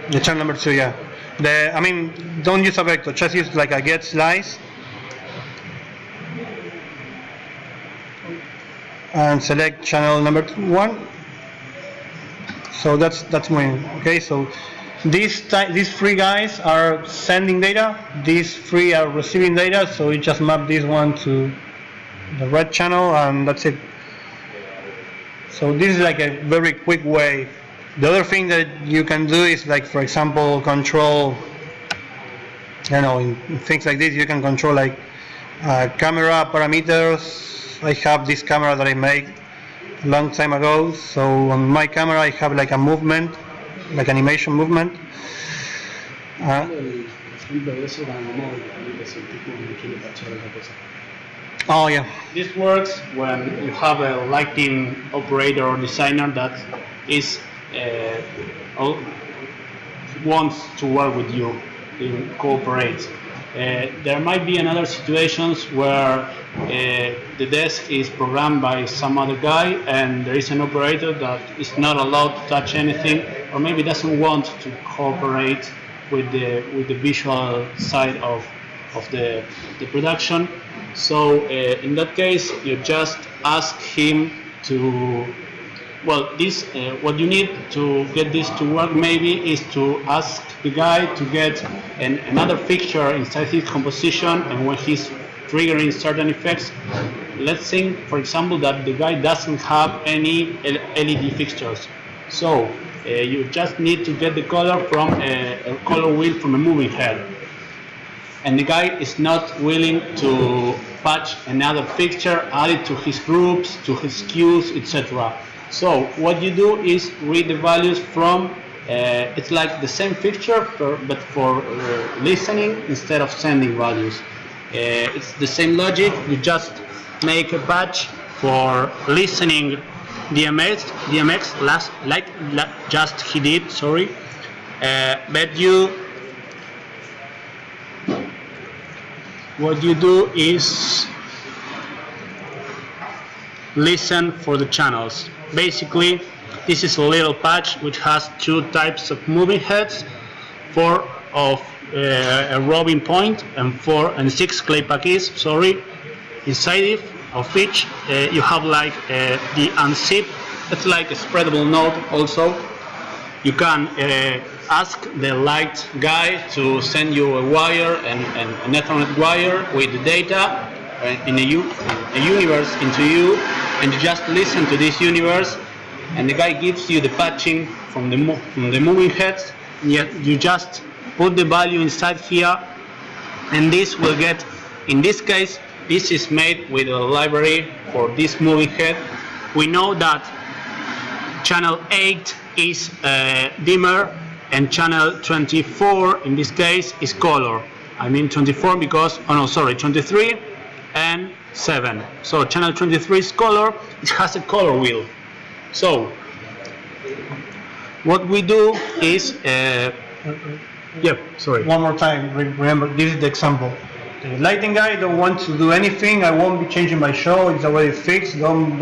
The channel number 2, yeah. I mean, don't use a vector, just use like a get slice. And select channel number 1. So that's mine. Okay, so these 3 guys are sending data, these 3 are receiving data, so we just map this one to the red channel and that's it. So this is like a very quick way. The other thing that you can do is like, for example, control, in things like this, you can control like camera parameters. I have this camera that I made a long time ago. So on my camera I have like a movement, like animation movement. Oh yeah. This works when you have a lighting operator or designer that is wants to work with you, cooperate. There might be another situations where the desk is programmed by some other guy and there is an operator that is not allowed to touch anything, or maybe doesn't want to cooperate with the visual side of of the production. So in that case, you just ask him to, well, this what you need to get this to work maybe is to ask the guy to get another fixture inside his composition, and when he's triggering certain effects, let's think, for example, that the guy doesn't have any LED fixtures. So you just need to get the color from a color wheel from a moving head. And the guy is not willing to patch another fixture, add it to his groups, to his queues, etc. So what you do is read the values from, it's like the same fixture, but for listening instead of sending values. It's the same logic, you just make a patch for listening DMX like just he did, sorry, but what you do is listen for the channels. Basically, this is a little patch which has two types of moving heads, 4 of a robbing point and 6 clay keys, sorry. Inside it, of which you have like the unzip. It's like a spreadable node also. You can ask the light guy to send you a wire and an Ethernet wire with the data in a universe into you, and you just listen to this universe, and the guy gives you the patching from the moving heads. Yet you just put the value inside here, and this will get, in this case, this is made with a library for this moving head. We know that channel 8 is dimmer, and channel 24 in this case is color. I mean 24 because, oh no, sorry, 23 and 7. So channel 23 is color, it has a color wheel. So what we do is, sorry. One more time, remember, this is the example. The lighting guy don't want to do anything, I won't be changing my show, it's already fixed, I don't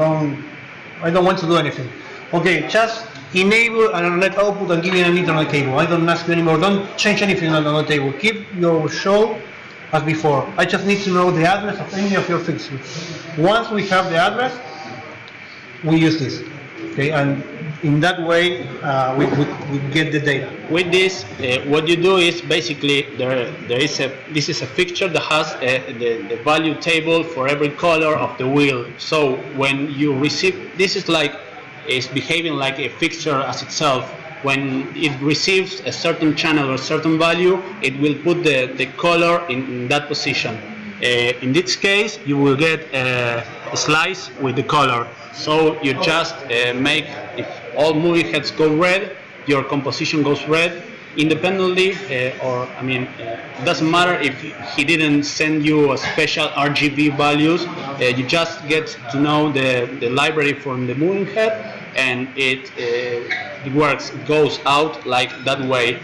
want to do anything. Okay, just enable an net output and give me an Ethernet cable. I don't ask you anymore, don't change anything on the table, keep your show as before. I just need to know the address of any of your fixtures. Once we have the address, we use this. Okay, and in that way we get the data. With this, what you do is basically this is a fixture that has the value table for every color of the wheel. So when you receive, this is like, it's behaving like a fixture as itself. When it receives a certain channel or a certain value, it will put the color in that position. In this case, you will get a slice with the color. So you just make, if all moving heads go red, your composition goes red independently, or I mean, it doesn't matter if he didn't send you a special RGB values. You just get to know the library from the moving head, and it works. It goes out like that way.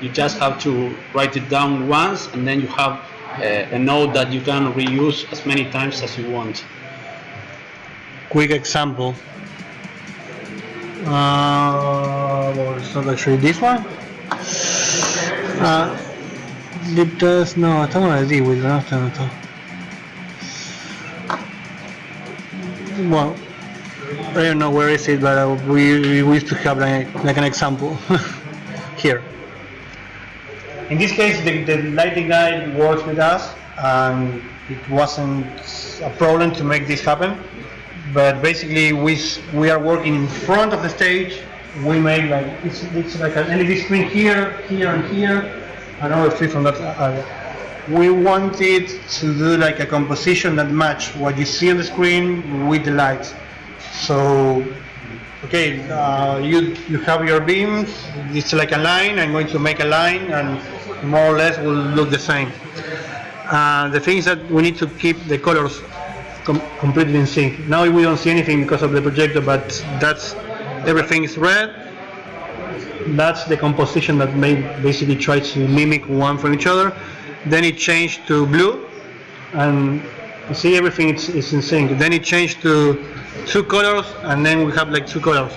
You just have to write it down once, and then you have a node that you can reuse as many times as you want. Quick example. Well, it's not actually this one. It does, no, estamos allí, with the well, I don't know where is it, but we used to have like an example here. In this case, the lighting guy works with us, and it wasn't a problem to make this happen. But basically, we are working in front of the stage. We make like it's like an LED screen here, here, and here, another three from that area. We wanted to do like a composition that match what you see on the screen with the lights. So, okay, you have your beams. It's like a line. I'm going to make a line, and more or less will look the same. The thing is that we need to keep the colors completely in sync. Now we don't see anything because of the projector, but that's everything is red. That's the composition that may basically try to mimic one from each other. Then it changed to blue, and you see everything is in sync. Then it changed to two colors, and then we have like two colors.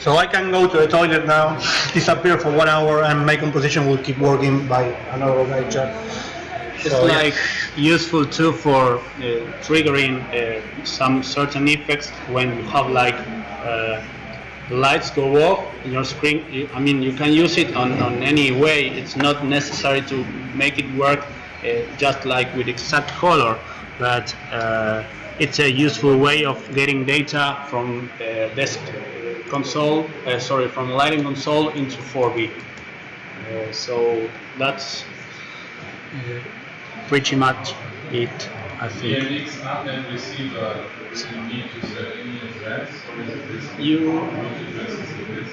So I can go to the toilet now, disappear for 1 hour, and my composition will keep working by another guy chat. It's like useful too for triggering some certain effects when you have like the lights go off in your screen. I mean, you can use it on any way. It's not necessary to make it work just like with exact color, but it's a useful way of getting data from desk console, from lighting console into 4V. So that's pretty much it, I think. DMX app and receiver, you need to set any address, or is it this? Which address is it?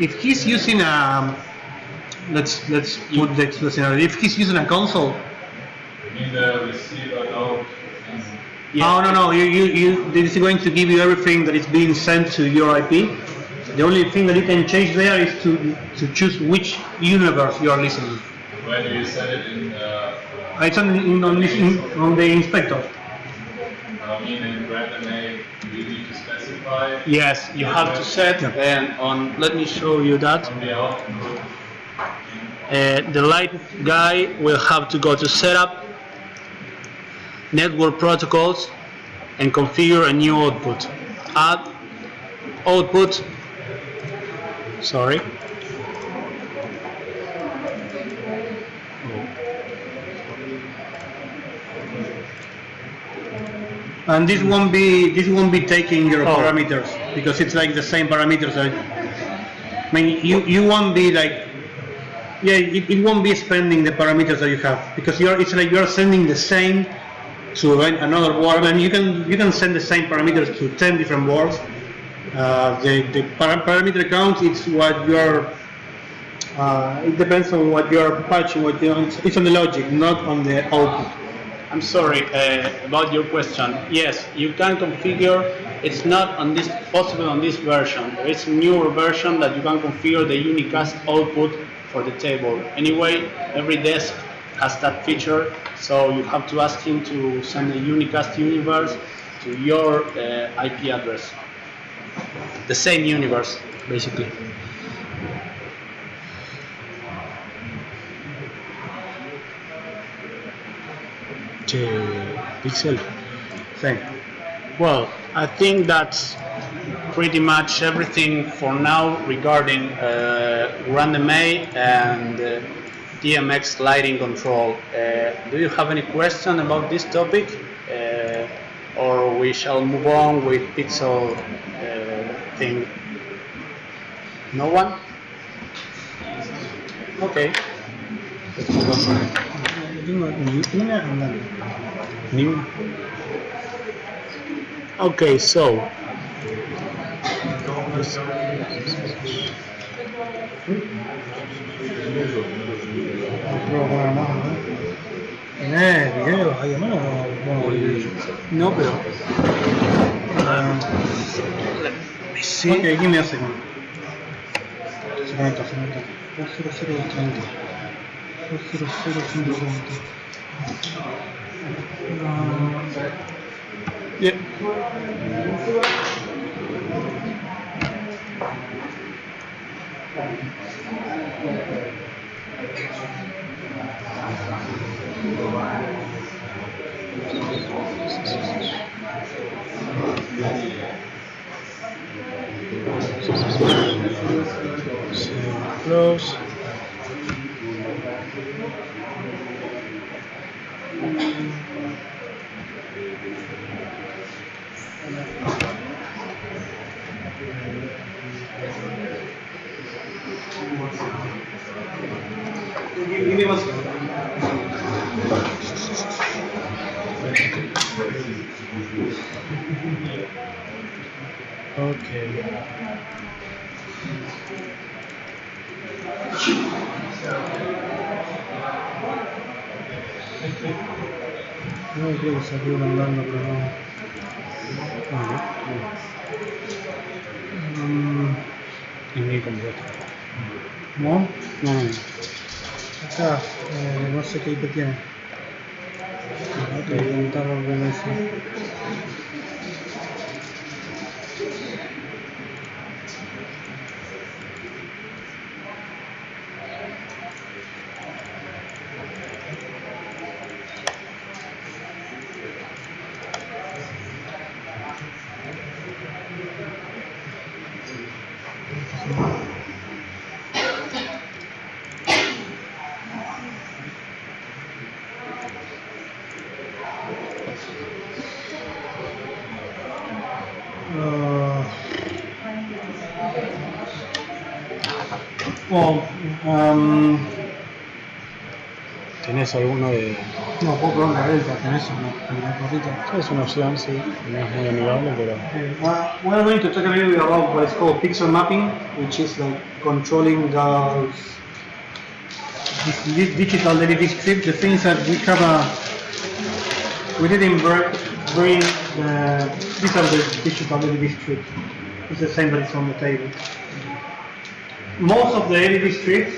If he's using a, let's put the scenario. If he's using a console. You mean the receiver node? Yeah. Oh no, this is going to give you everything that is being sent to your IP. The only thing that you can change there is to choose which universe you are listening. Where do you set it in? It's on the inspector. I mean, in grandMA2, you need to specify. Yes, you have to set and on. Let me show you that. On the output. The light guy will have to go to setup, network protocols, and configure a new output. Add output. Sorry. And this won't be taking your parameters because it's like the same parameters. I mean, you won't be like, yeah, it won't be spending the parameters that you have because it's like you're sending the same to another board, and you can send the same parameters to 10 different boards. The parameter count is what you're. It depends on what you're patching. It's on the logic, not on the output. I'm sorry about your question. Yes, you can configure. It's not possible on this version. There is a newer version that you can configure the unicast output for the table. Anyway, every desk has that feature, so you have to ask him to send a unicast universe to your IP address. The same universe, basically. Pixel. Same. Well, I think that's pretty much everything for now regarding grandMA and DMX lighting control. Do you have any question about this topic? Or we shall move on with Pixel thing? No one? Okay. Okay, so no, pero sí. Okay, give me a second. Se conecta. 20030. Yeah. Close. Give me one second. okay. No creo que salió mandando, pero no. En mi completo. ¿No? No. Acá, no sé qué IP tiene. Hay que preguntarlo al VVVV. Well, ¿Tenés alguno de...? no, puedo probar la delta con eso, una cosita. Es una opción, sí. No es muy amigable, pero... We're going to talk a little bit about what is called pixel mapping, which is like controlling this digital LED strip. The thing is that we didn't bring these are the digital LED strips. It's the same, but it's on the table. Most of the LED strips,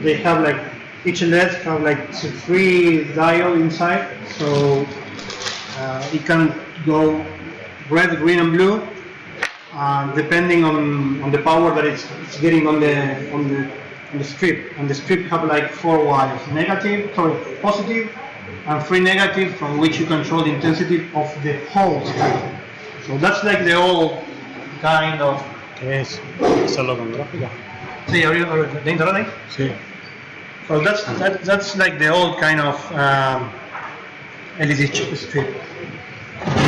they have like, each LED have like 3 dial inside, so it can go red, green, and blue, depending on the power that it's getting on the strip. And the strip have like 4 wires: positive, and 3 negative, from which you control the intensity of the whole strip. So that's like the old kind of. ¿Qué es? ¿Hacerlo con gráfica? Sí, the internet. Sí. So that's like the old kind of LED strip.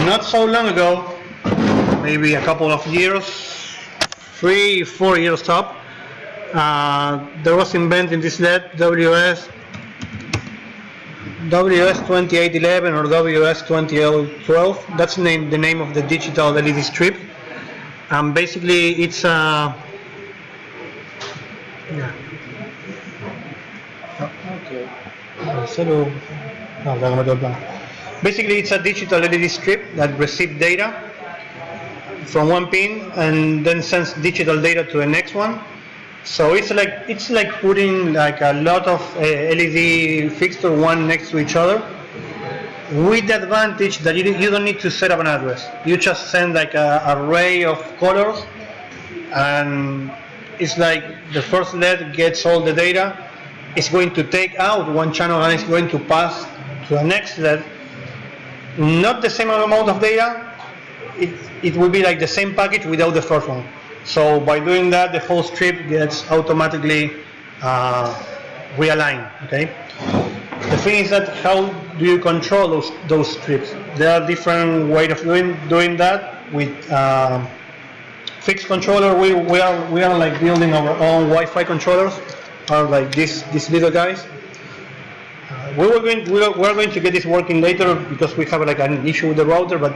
Not so long ago, maybe a couple of years, 3-4 years top, there was invented this LED WS2811 or WS2012. That's the name of the digital LED strip. Basically, it's a Basically, it's a digital LED strip that receives data from one pin and then sends digital data to the next one. So it's like putting like a lot of LED fixtures one next to each other, with the advantage that you don't need to set up an address. You just send like an array of colors, and it's like the first LED gets all the data. It's going to take out one channel and it's going to pass to the next LED. Not the same amount of data. It will be like the same package without the first one. So by doing that, the whole strip gets automatically realigned. Okay. The thing is that how do you control those strips? There are different ways of doing that. With fixed controller, we are like building our own Wi-Fi controllers, are like these little guys. We are going to get this working later because we have like an issue with the router. But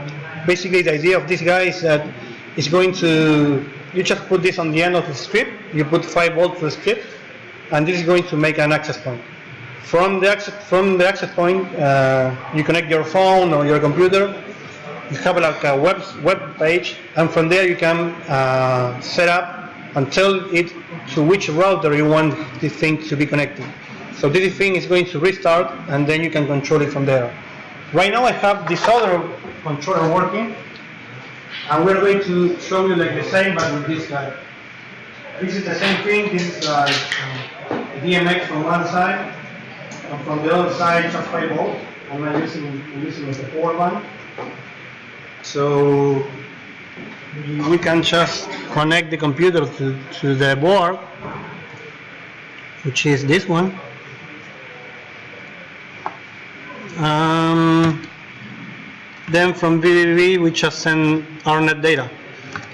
basically, the idea of this guy is that it's going to, you just put this on the end of the strip. You put 5 volts to the strip, and this is going to make an access point. From the access point, you connect your phone or your computer. You have like a web page, and from there you can set up and tell it to which router you want this thing to be connected. So this thing is going to restart, and then you can control it from there. Right now I have this other controller working, and we're going to show you like the same, but with this guy. This is the same thing. This is DMX from one side, and from the other side just 5 volts. I'm using the power one. So we can just connect the computer to the board, which is this one. Then from VVVV we just send our net data.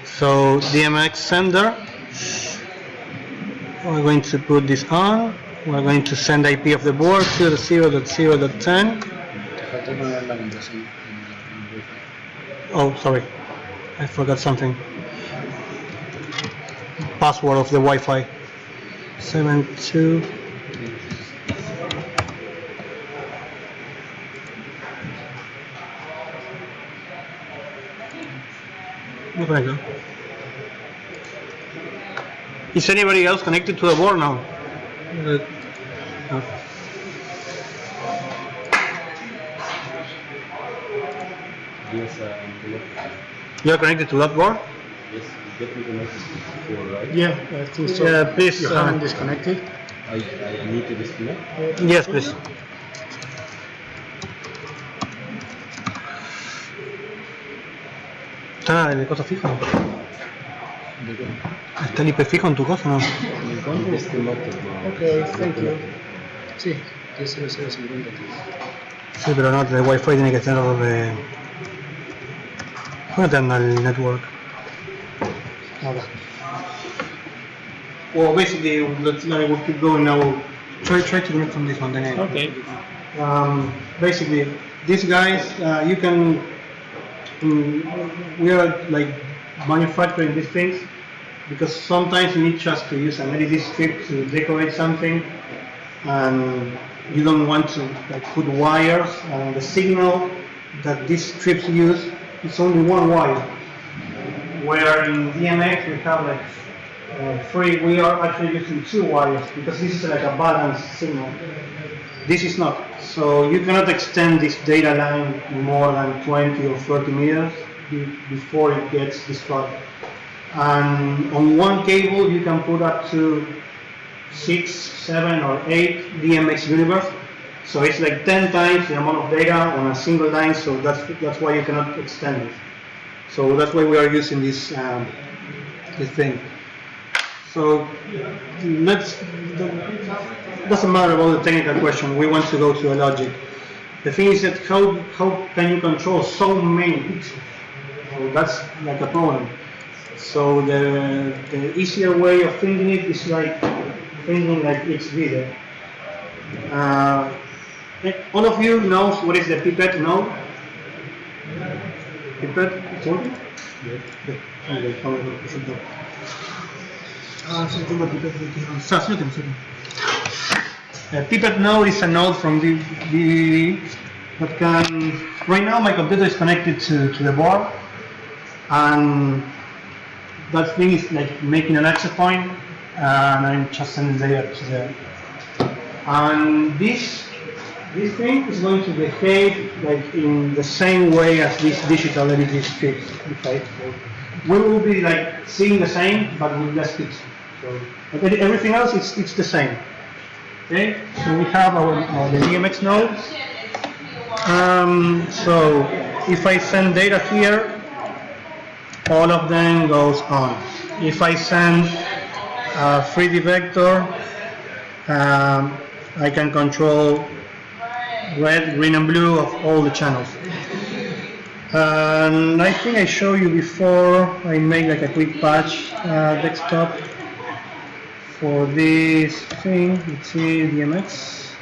So DMX sender, we're going to put this on. We're going to send IP of the board to the 0.0.10. Oh, sorry, I forgot something. Password of the Wi-Fi. 72. Go. Is anybody else connected to the board now? No. Yes, You are connected to that board? yes, get me connected before, right? Yeah, I think so. Yeah, please. You haven't disconnected? I need to disconnect. Yes, please. ¿Está el cosa fija? ¿Está el IP fijo en tu cosa? No. Disconnected now. Okay, thank you. Sí, 10.00.50. Sí, pero no, el Wi-Fi tiene que tener de... ¿Dónde te anda el network? Nada. Well, basically, we'll keep going now. Try to connect from this one, then. Okay. Basically, these guys, you can. We are like manufacturing these things because sometimes you need just to use an LED strip to decorate something, and you don't want to like put wires. And the signal that these strips use is only one wire. Where in DMX we have like we are actually using 2 wires because this is like a balanced signal. This is not. So you cannot extend this data line more than 20 or 30 meters before it gets destroyed. And on one cable you can put up to 6, 7 or 8 DMX universe. So it's like 10 times the amount of data on a single line, so that's why you cannot extend it. So that's why we are using this thing. So doesn't matter about the technical question. We want to go to a logic. The thing is that how can you control so many pixels? So that's like a problem. So the easier way of thinking it is like thinking like each video. All of you knows what is the pipette node? Pipette, it's working? Pipette node is a node from VVVV that can. Right now, my computer is connected to the board, and that thing is like making an access point, and I'm just sending data to there. And this thing is going to behave like in the same way as these digital LED strips. Okay, so we will be like seeing the same, but with less pixels. So, but everything else it's the same. Okay, so we have the DMX node. So if I send data here, all of them goes on. If I send a 3D vector, I can control red, green, and blue of all the channels. And I think I showed you before. I made like a quick patch desktop for this thing. Let's see, DMX.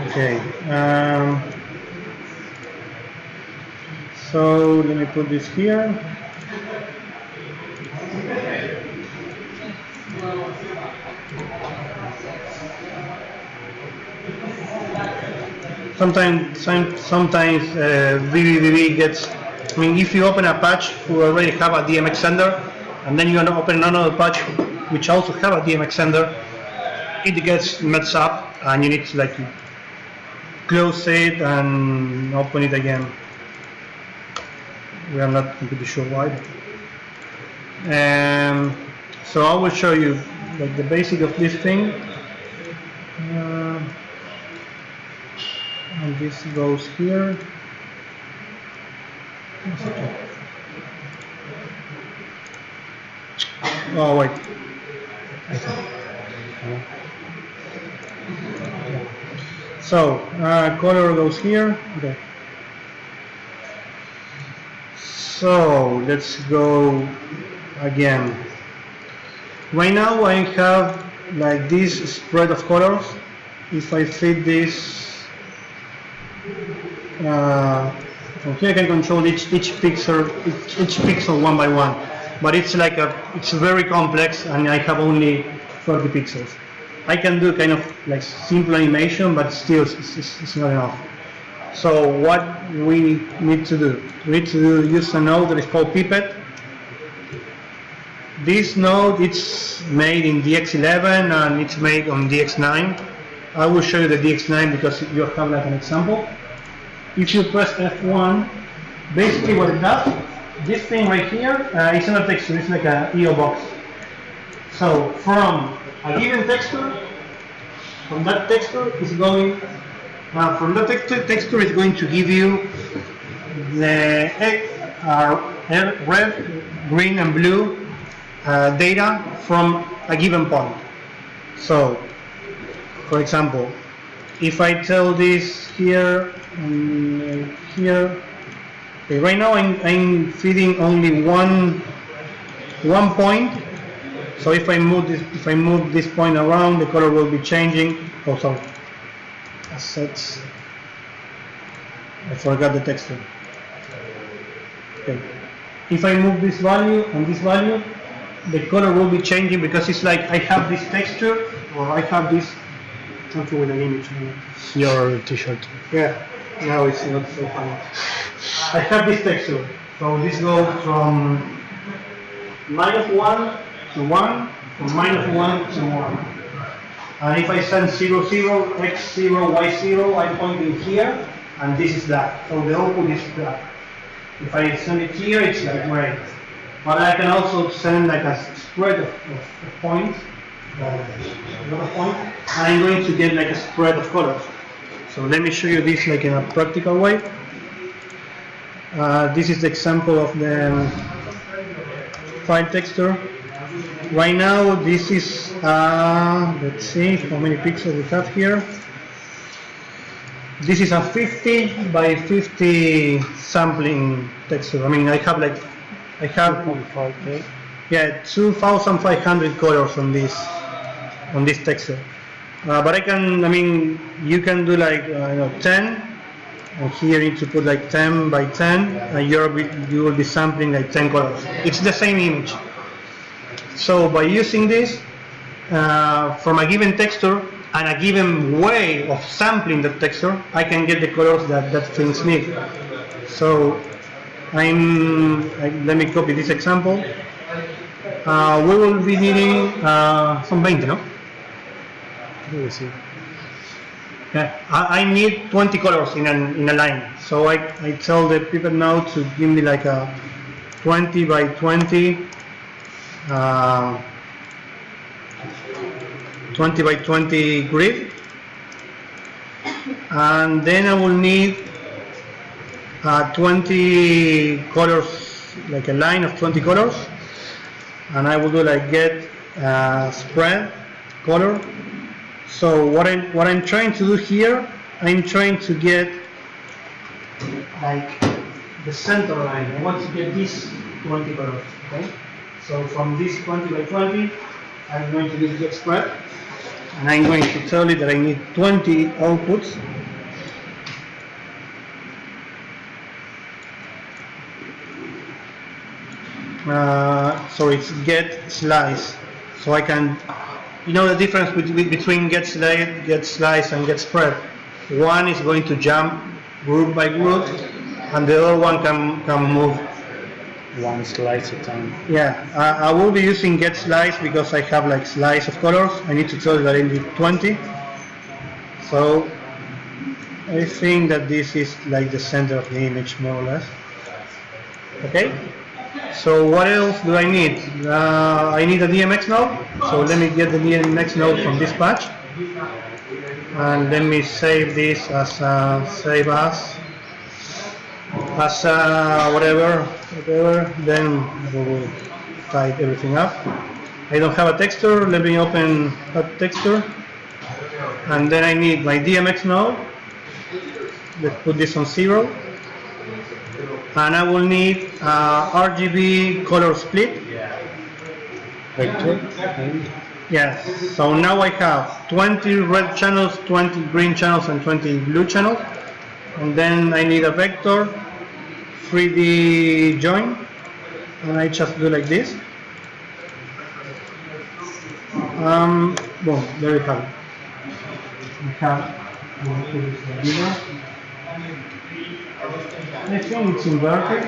Okay. So let me put this here. Sometimes VVVV gets. I mean, if you open a patch who already have a DMX sender, and then you want to open another patch which also have a DMX sender, it gets messed up, and you need to like close it and open it again. We are not completely sure why. So I will show you like the basic of this thing. And this goes here. Oh wait. So color goes here. Okay. So let's go again. Right now I have like this spread of colors. If I fit this from here, I can control each pixel one by one. But it's like it's very complex, and I have only 30 pixels. I can do kind of like simple animation, but still it's not enough. So what we need to do? We need to use a node that is called Pipette. This node it's made in DX11 and it's made on DX9. I will show you the DX9 because you have like an example. If you press F1, basically what it does, this thing right here, it's not a texture, it's like an EO box. So from a given texture, from that texture is going, texture is going to give you the red, green, and blue data from a given point. So, for example, if I tell this here and here, Okay, right now I'm feeding only one point. So if I move this point around, the color will be changing. Oh, sorry. Assets. I forgot the texture. Okay. If I move this value and this value, the color will be changing because it's like I have this texture or I have this something with an image. Your t-shirt. Yeah. Now it's not so funny. I have this texture. So this goes from -1 to 1, from -1 to 1. And if I send 0, 0, x 0, y 0, I'm pointing here, and this is black. So the output is black. If I send it here, it's like gray. But I can also send like a spread of points, and I'm going to get like a spread of colors. So let me show you this like in a practical way. This is the example of the file texture. Right now, this is, let's see how many pixels we have here. This is a 50 by 50 sampling texture. I mean, I have 2,500 colors on this texture. But you can do like 10. And here you need to put like 10 by 10, and you will be sampling like 10 colors. It's the same image. So by using this, from a given texture and a given way of sampling the texture, I can get the colors that things need. So let me copy this example. We will be needing some 20, no? Let me see. Yeah, I need 20 colors in a line. So I tell the people now to give me like a 20 by 20 20 by 20 grid, and then I will need 20 colors, like a line of 20 colors, and I will do like get spread color. So what I'm trying to do here, I'm trying to get like the center line. I want to get these 20 colors. Okay. So from this 20 by 20, I'm going to do get spread, and I'm going to tell it that I need 20 outputs. So it's get slice. So I can, the difference between get slice and get spread. One is going to jump group by group, and the other one can move one slice at a time. Yeah, I will be using get slice because I have like slice of colors. I need to tell you that I need 20. So I think that this is like the center of the image, more or less. Okay. So what else do I need? I need a DMX node. So let me get the DMX node from this patch, and let me save this as save as whatever. Then we will type everything up. I don't have a texture. Let me open that texture, and then I need my DMX node. Let's put this on 0. And I will need RGB color split. Vector. Yes. So now I have 20 red channels, 20 green channels, and 20 blue channels. And then I need a vector 3D join. And I just do like this. Boom. There we have it. I think it's inverted.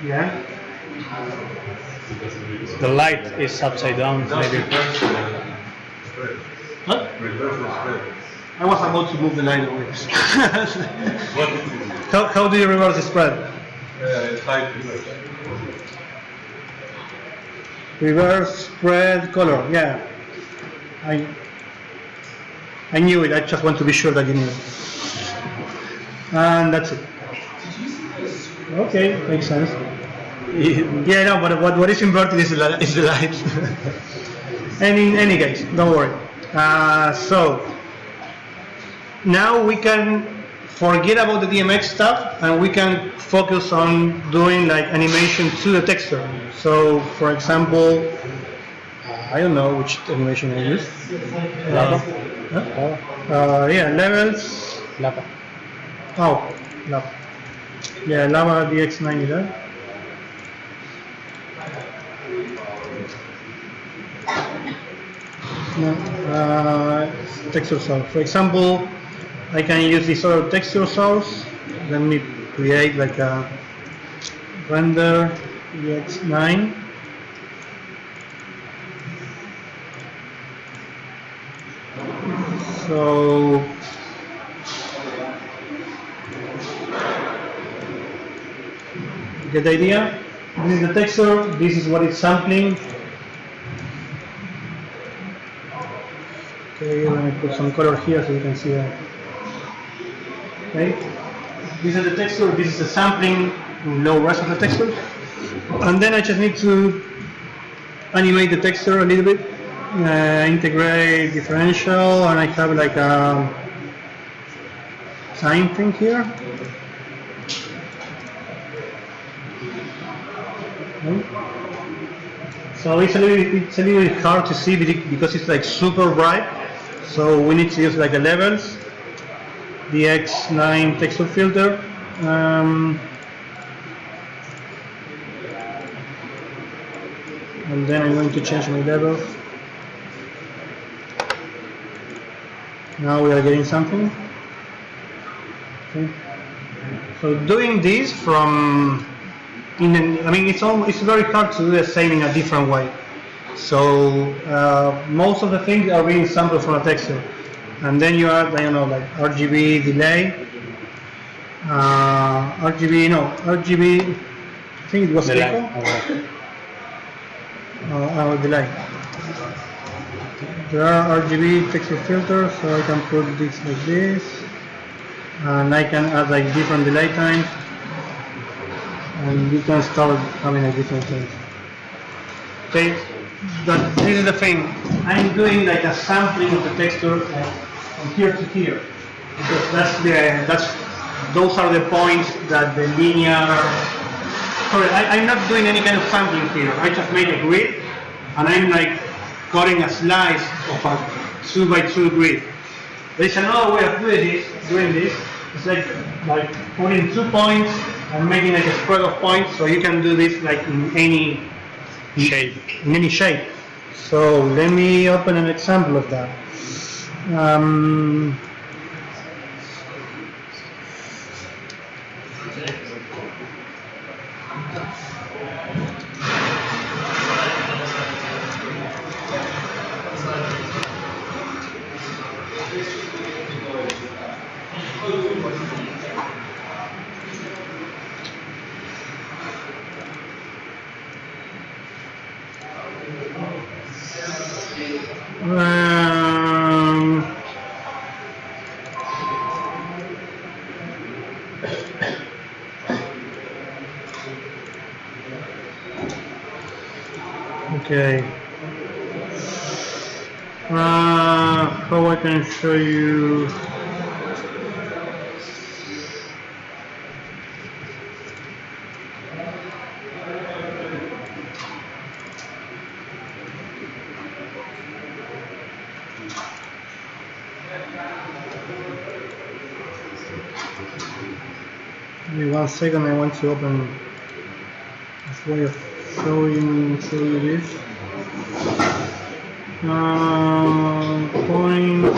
Yeah. The light is upside down, maybe. What? I was about to move the line away. How do you reverse the spread? Reverse spread color. Yeah. I knew it. I just want to be sure that you knew it. And that's it. Okay, makes sense. Yeah, no, but what is inverted is the light. And in any case, don't worry. So now we can forget about the DMX stuff and we can focus on doing like animation to the texture. So for example, I don't know which animation I use. Yeah, levels. Lapa. Oh, lava. Yeah, lava DX90 there. No, texture source. For example, I can use this other texture source. Let me create like a render DX9. So get the idea? This is the texture, this is what it's sampling. Okay, let me put some color here so you can see that. Okay, this is the texture, this is the sampling in low res of the texture. And then I just need to animate the texture a little bit, integrate differential, and I have like a time thing here. So it's a little bit hard to see because it's like super bright. So we need to use like a levels, the X9 texture filter. And then I'm going to change my levels. Now we are getting something. Okay. So doing this from it's very hard to do the same in a different way. So most of the things are being sampled from a texture, and then you add, I don't know, like RGB delay, RGB. I think it was Delay. delay. There are RGB texture filters, so I can put this like this, and I can add like different delay times. And you can start having a different things. Okay, but this is the thing. I'm doing like a sampling of the texture from here to here, because those are the points that the linear. Sorry, I'm not doing any kind of sampling here. I just made a grid, and I'm like cutting a slice of a 2x2 grid. There's another way of doing this. It's like putting 2 points and making like a spread of points, so you can do this like in any shape. So let me open an example of that. Okay. How I can show you? Give me 1 second. I want to open this way of showing you this. Point,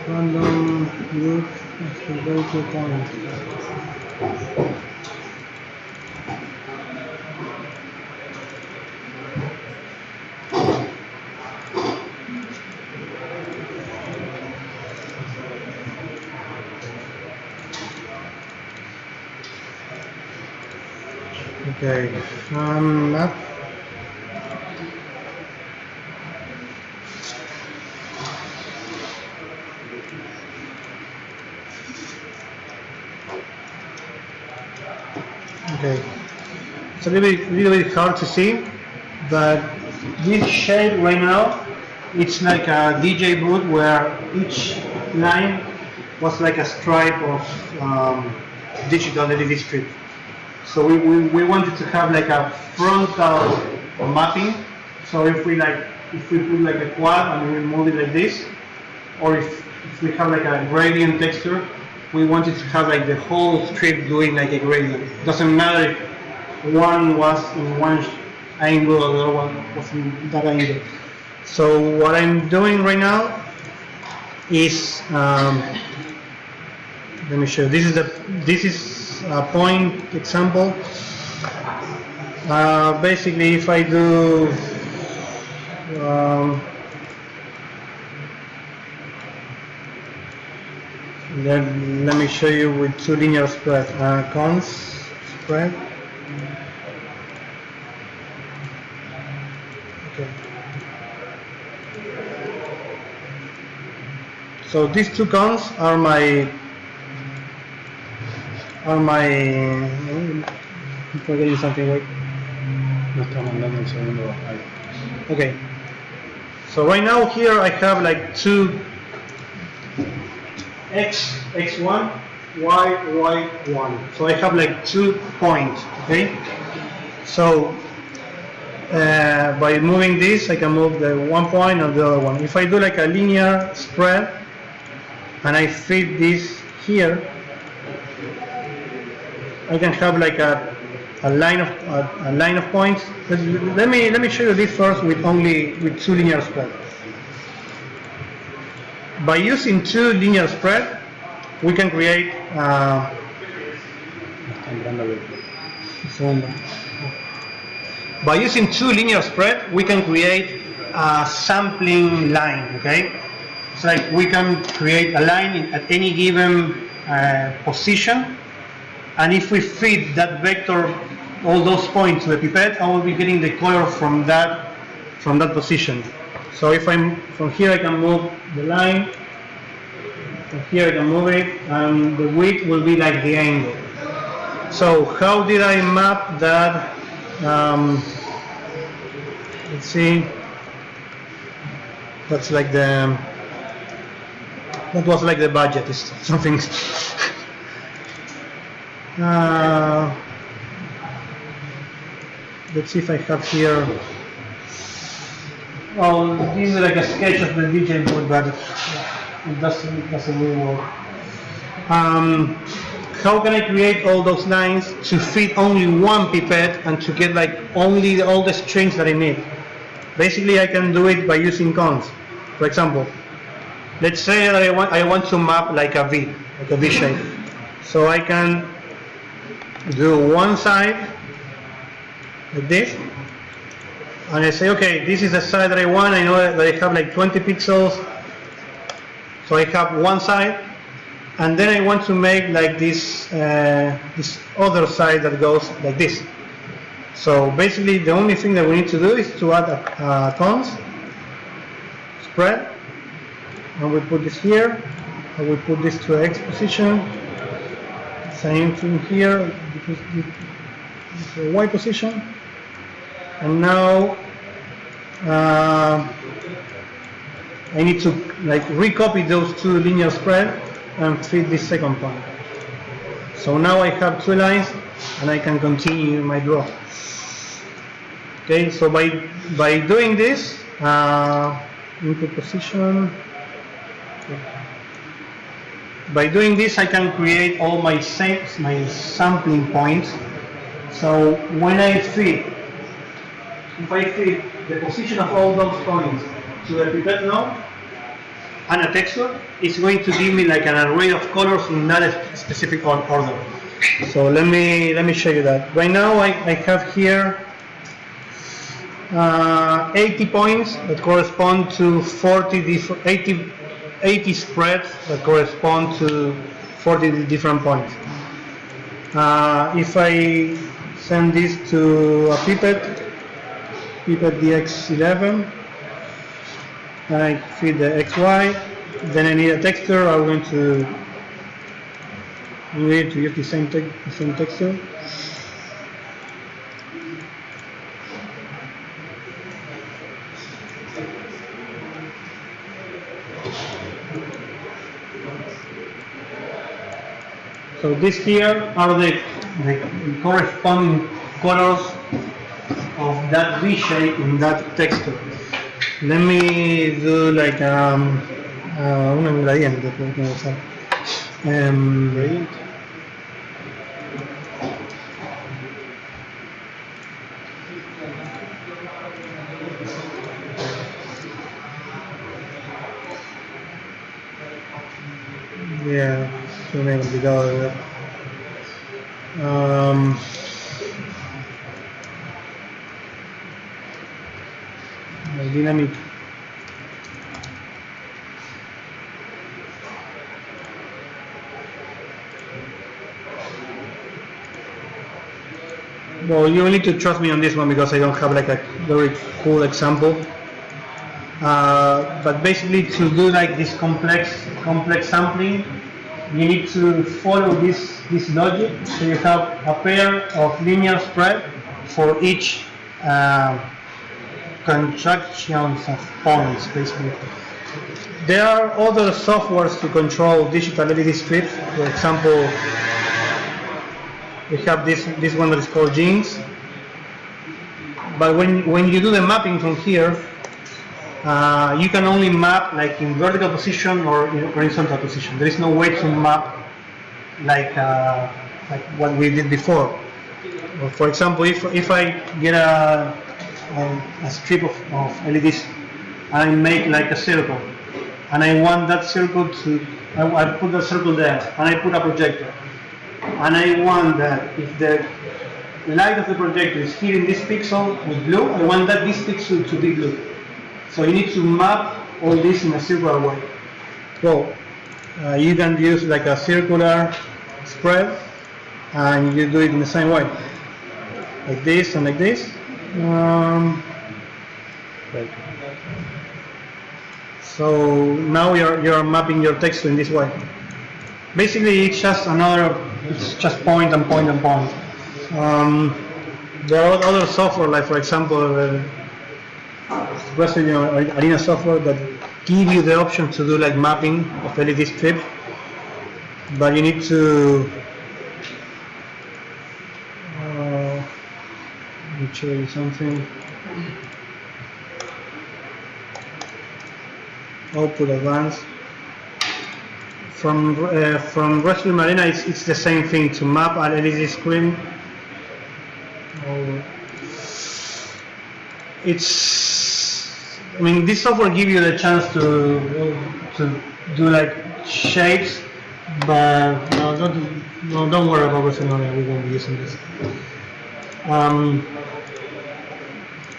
random, group, accelerator point. Okay, map. Okay, it's a little bit hard to see, but this shape right now, it's like a DJ booth where each line was like a stripe of digital LED strip. So we wanted to have like a frontal mapping. So if we put like a quad and we move it like this, or if we have like a gradient texture, we wanted to have like the whole strip doing like a gradient. Doesn't matter if one was in one angle or the other one was in that angle. So what I'm doing right now is let me show you. This is a point example. Basically, if I do let me show you with two linear spread. Cons spread. Okay. So these two cons are my I'm forgetting something. Wait. No estamos hablando un segundo. Ahí. Okay. So right now here I have like two x1, y1. So I have like 2 points. Okay. So by moving this, I can move the 1 point and the other one. If I do like a linear spread and I fit this here, I can have like a line of points. But let me show you this first with two linear spread. By using two linear spread, we can create by using two linear spread, we can create a sampling line. Okay, it's like we can create a line at any given position. And if we feed that vector, all those points to the pipette, I will be getting the color from that position. So if I'm from here, I can move the line. From here, I can move it, and the width will be like the angle. So how did I map that? Let's see. That was like the budget. It's something. Let's see if I have here. Well, this is like a sketch of the DJ board, but it doesn't really work. How can I create all those lines to fit only one pipette and to get like only all the strings that I need? Basically, I can do it by using cons. For example, let's say that I want to map like a V shape. So I can do one side like this, and I say, okay, this is the side that I want. I know that I have like 20 pixels, so I have one side, and then I want to make like this this other side that goes like this. So basically, the only thing that we need to do is to add a cons spread, and we put this here, and we put this to X position. Same thing here, because this is a Y position, and now I need to like recopy those two linear spread and fit this second point. So now I have two lines, and I can continue my draw. Okay, so by doing this, input position. By doing this, I can create all my sampling points. So when if I feed the position of all those points to the pipette node and a texture, it's going to give me like an array of colors in that specific order. So let me show you that. Right now, I have here 80 points that correspond to 80 spreads that correspond to 40 different points. If I send this to a pipette DX11, and I feed the XY, then I need a texture. I'm going to use the same texture. So these here are the corresponding colors of that V shape in that texture. Let me do like un gradiente, puedo usar. Gradient. Yeah, se me ha complicado de ver. Dynamic. Well, you need to trust me on this one because I don't have like a very cool example. But basically, to do like this complex sampling, you need to follow this logic. So you have a pair of linear spread for each contractions of points, basically. There are other softwares to control digital LED strips. For example, we have this one that is called Jinx. But when you do the mapping from here, you can only map like in vertical position or in horizontal position. There is no way to map like what we did before. Or for example, if I get a strip of LEDs and I make like a circle, and I want that circle to, I put the circle there, and I put a projector, and I want that if the light of the projector is here in this pixel with blue, I want that this pixel to be blue. So you need to map all this in a circular way. Well, you can use like a circular spread, and you do it in the same way, like this and like this. So now you're mapping your text in this way. Basically, it's just point and point and point. There are other software, like for example, Arena software that give you the option to do like mapping of LED strips, but you need to. Let me show you something. Output advanced. From Resume Arena, it's the same thing to map an LED screen. I mean, this software gives you the chance to do like shapes, but no, don't worry about Resume Arena. We won't be using this.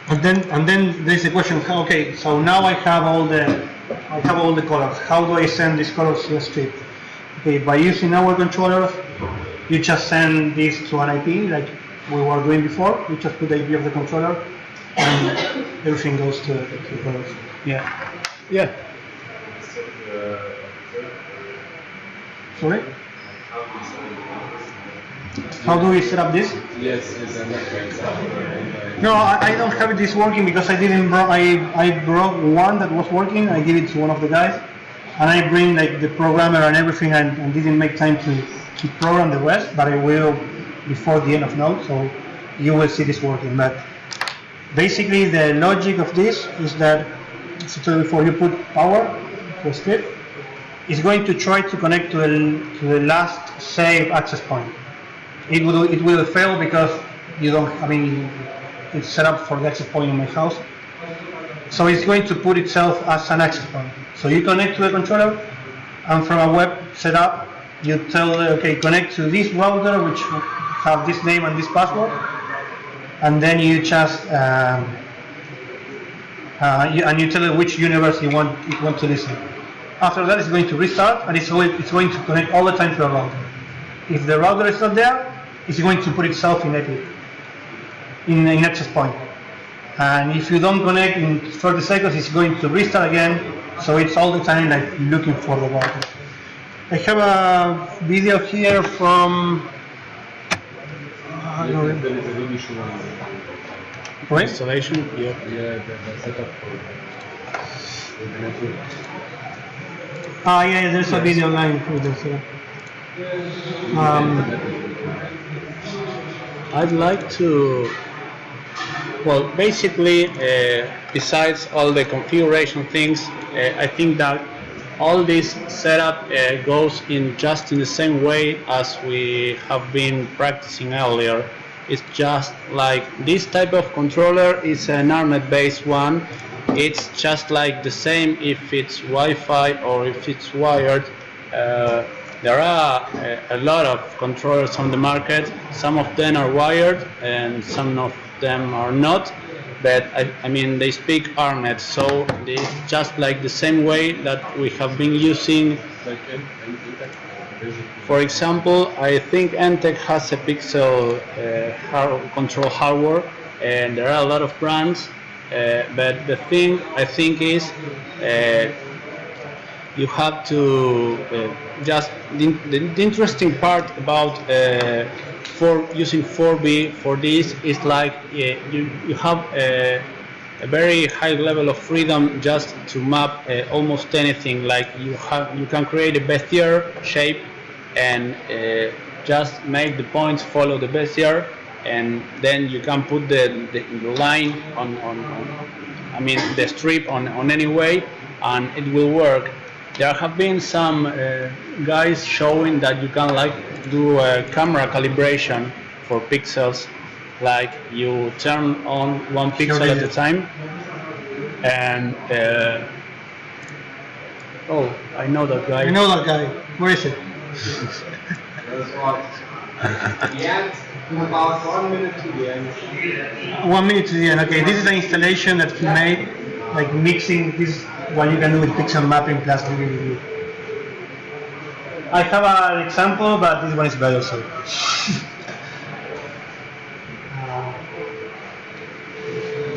And then there's the question. Okay, so now I have all the colors. How do I send these colors to a strip? Okay, by using our controllers, you just send this to an IP like we were doing before. You just put the IP of the controller, and everything goes to the colors. Yeah. Yeah. Sorry? How do we set up this? Yes, I'm not going to. No, I don't have this working because I didn't. I broke one that was working. I give it to one of the guys, and I bring like the programmer and everything, and didn't make time to program the rest. But I will before the end of Node, so you will see this working. But basically, the logic of this is that so before you put power to a strip, it's going to try to connect to the last saved access point. It will fail because you don't. I mean, it's set up for the access point in my house. So it's going to put itself as an access point. So you connect to the controller, and from a web setup, you tell okay, connect to this router which have this name and this password, and then you just you tell it which universe you want to listen. After that, it's going to restart, and it's going to connect all the time to the router. If the router is not there, it's going to put itself in access point. And if you don't connect in 30 seconds, it's going to restart again. So it's all the time like looking for the router. I have a video here from. There is an initial Installation. Yeah. the setup for the network. Yeah, there's a video line for this. I'd like to, well, basically, besides all the configuration things, I think that all this setup goes in just in the same way as we have been practicing earlier. It's just like this type of controller is an ARNet-based one. It's just like the same if it's Wi-Fi or if it's wired. There are a lot of controllers on the market. Some of them are wired and some of them are not. But I mean, they speak ARNet, so it's just like the same way that we have been using. For example, I think Entech has a Pixel control hardware, and there are a lot of brands. But the thing I think is you have to just the interesting part about for using 4B for this is like you have a very high level of freedom just to map almost anything. Like you can create a Bezier shape and just make the points follow the Bezier, and then you can put the line on I mean the strip on any way, and it will work. There have been some guys showing that you can like do a camera calibration for pixels, like you turn on one pixel at a time, and oh, I know that guy. I know that guy. Where is it? The end, about 1 minute to the end. 1 minute to the end. Okay, this is an installation that he made, like mixing this. What you can do with pixel mapping plus VVVV. I have an example, but this one is better. So.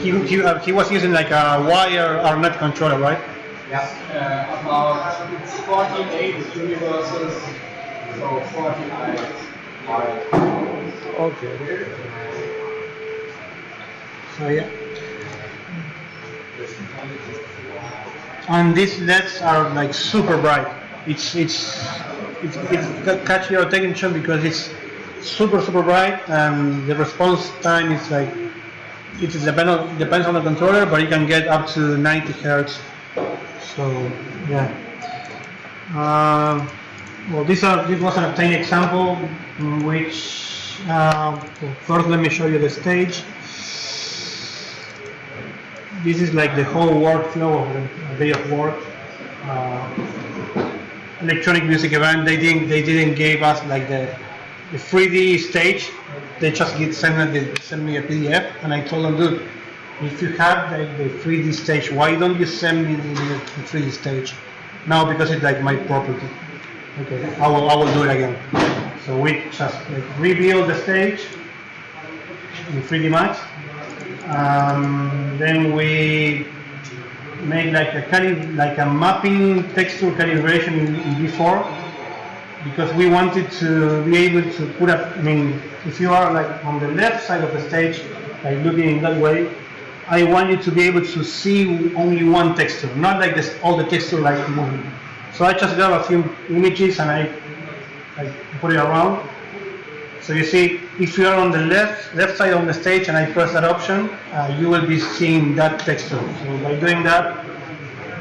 He was using like a wire ARNet controller, right? Yes, about 48 universes, so 49 wired. Okay. So yeah. And these LEDs are like super bright. It's catch your attention because it's super bright, and the response time is like it depends on the controller, but you can get up to 90 Hertz. So yeah. Well, this was an obtained example in which well, first let me show you the stage. This is like the whole workflow of a day of work. Electronic music event. They didn't give us like the 3D stage. They just send me a PDF, and I told them, dude, if you have the 3D stage, why don't you send me the 3D stage? No, because it's like my property. Okay, I will do it again. So we just like rebuild the stage in 3D Max. Then we made like a mapping texture calibration in V4, because we wanted to be able to put up. I mean, if you are like on the left side of the stage, like looking in that way, I want you to be able to see only one texture, not like this all the texture like moving. So I just got a few images and I put it around. So you see, if you are on the left side of the stage and I press that option, you will be seeing that texture. So by doing that,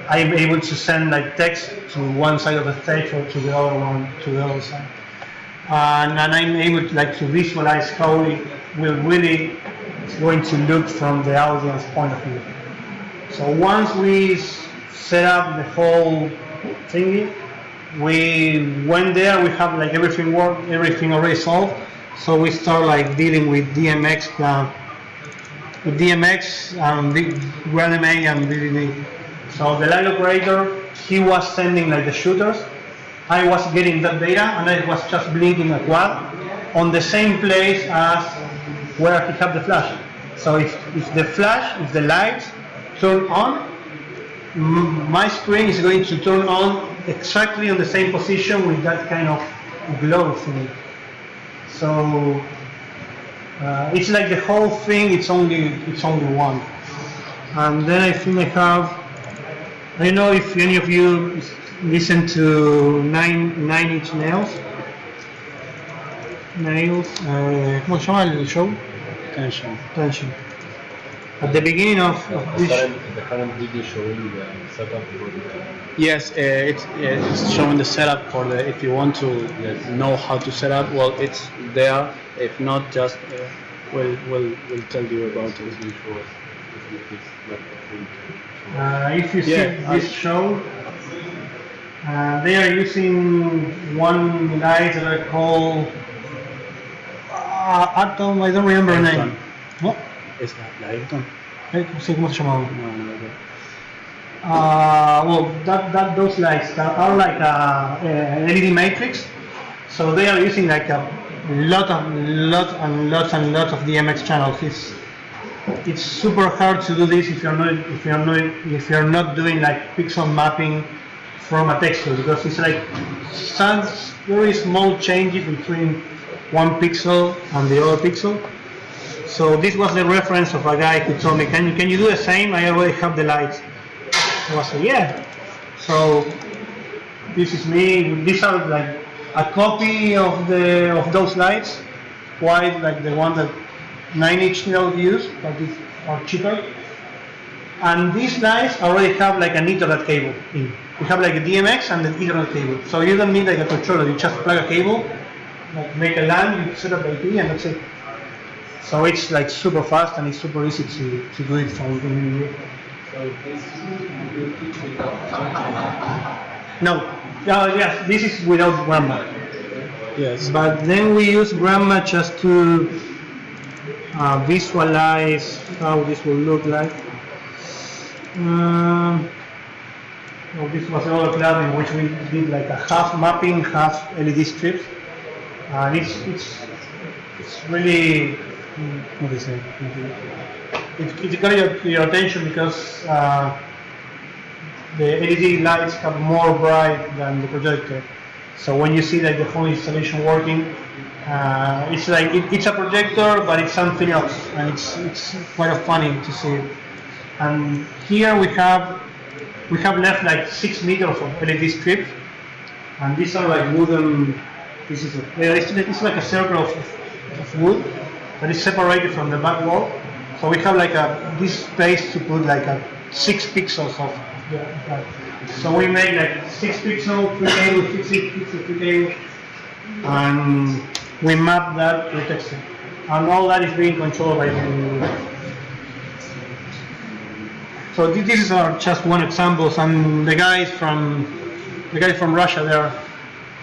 I'm able to send like text to one side of the stage or to the other one, to the other side. And I'm able to visualize how it will really going to look from the audience point of view. So once we set up the whole thingy, we went there, we have like everything already solved. So we start like dealing with DMX, grandMA and VVVV. So the line operator, he was sending like the shooters. I was getting that data, and I was just blinking a quad on the same place as where he had the flash. So if the lights turn on, my screen is going to turn on exactly on the same position with that kind of glow thing. So it's like the whole thing. It's only one. And then I think I don't know if any of you listen to Nine Inch Nails. nails, ¿cómo se llama el show? Tension. Tension. At the beginning of this. The current video showing the setup for the. Yes, it's showing the setup for the. If you want to know how to set up, well, it's there. If not, just we'll tell you about it. If you see this show, they are using one light that I call Atom. I don't remember the name. What? Es la Ayrton. Sí, ¿cómo se llamaba? No. Well, those lights that are like a LED matrix, so they are using like a lots and lots of DMX channels. It's super hard to do this if you're not doing like pixel mapping from a texture, because it's like some very small changes between one pixel and the other pixel. So this was the reference of a guy who told me, can you do the same? I already have the lights. I was like, yeah. So this is me. These are like a copy of those lights, quite like the one that 9-inch Node use, but these are cheaper. And these lights already have like an Ethernet cable in. We have like a DMX and an Ethernet cable. So you don't need like a controller. You just plug a cable, like make a LAN, you set up IP, and that's it. So it's like super fast and it's super easy to do it from VVVV. So this will teach without No, yes, this is without grandMA. Yes. But then we use grandMA just to visualize how this will look like. Well, this was the other club in which we did like a half mapping, half LED strips. And it's really, what is it? It got your attention because the LED lights have more bright than the projector. So when you see like the whole installation working, it's like it's a projector, but it's something else, and it's quite funny to see. And here we have left like 6 meters of LED strips, and these are like wooden pieces of. It's like a circle of wood that is separated from the back wall. So we have like this space to put like 6 pixels of. So we make like 6 pixels, 3 cables, 6 pixels, 3 cables, and we map that to texture. And all that is being controlled by the. So this is just one example. And the guy from Russia there,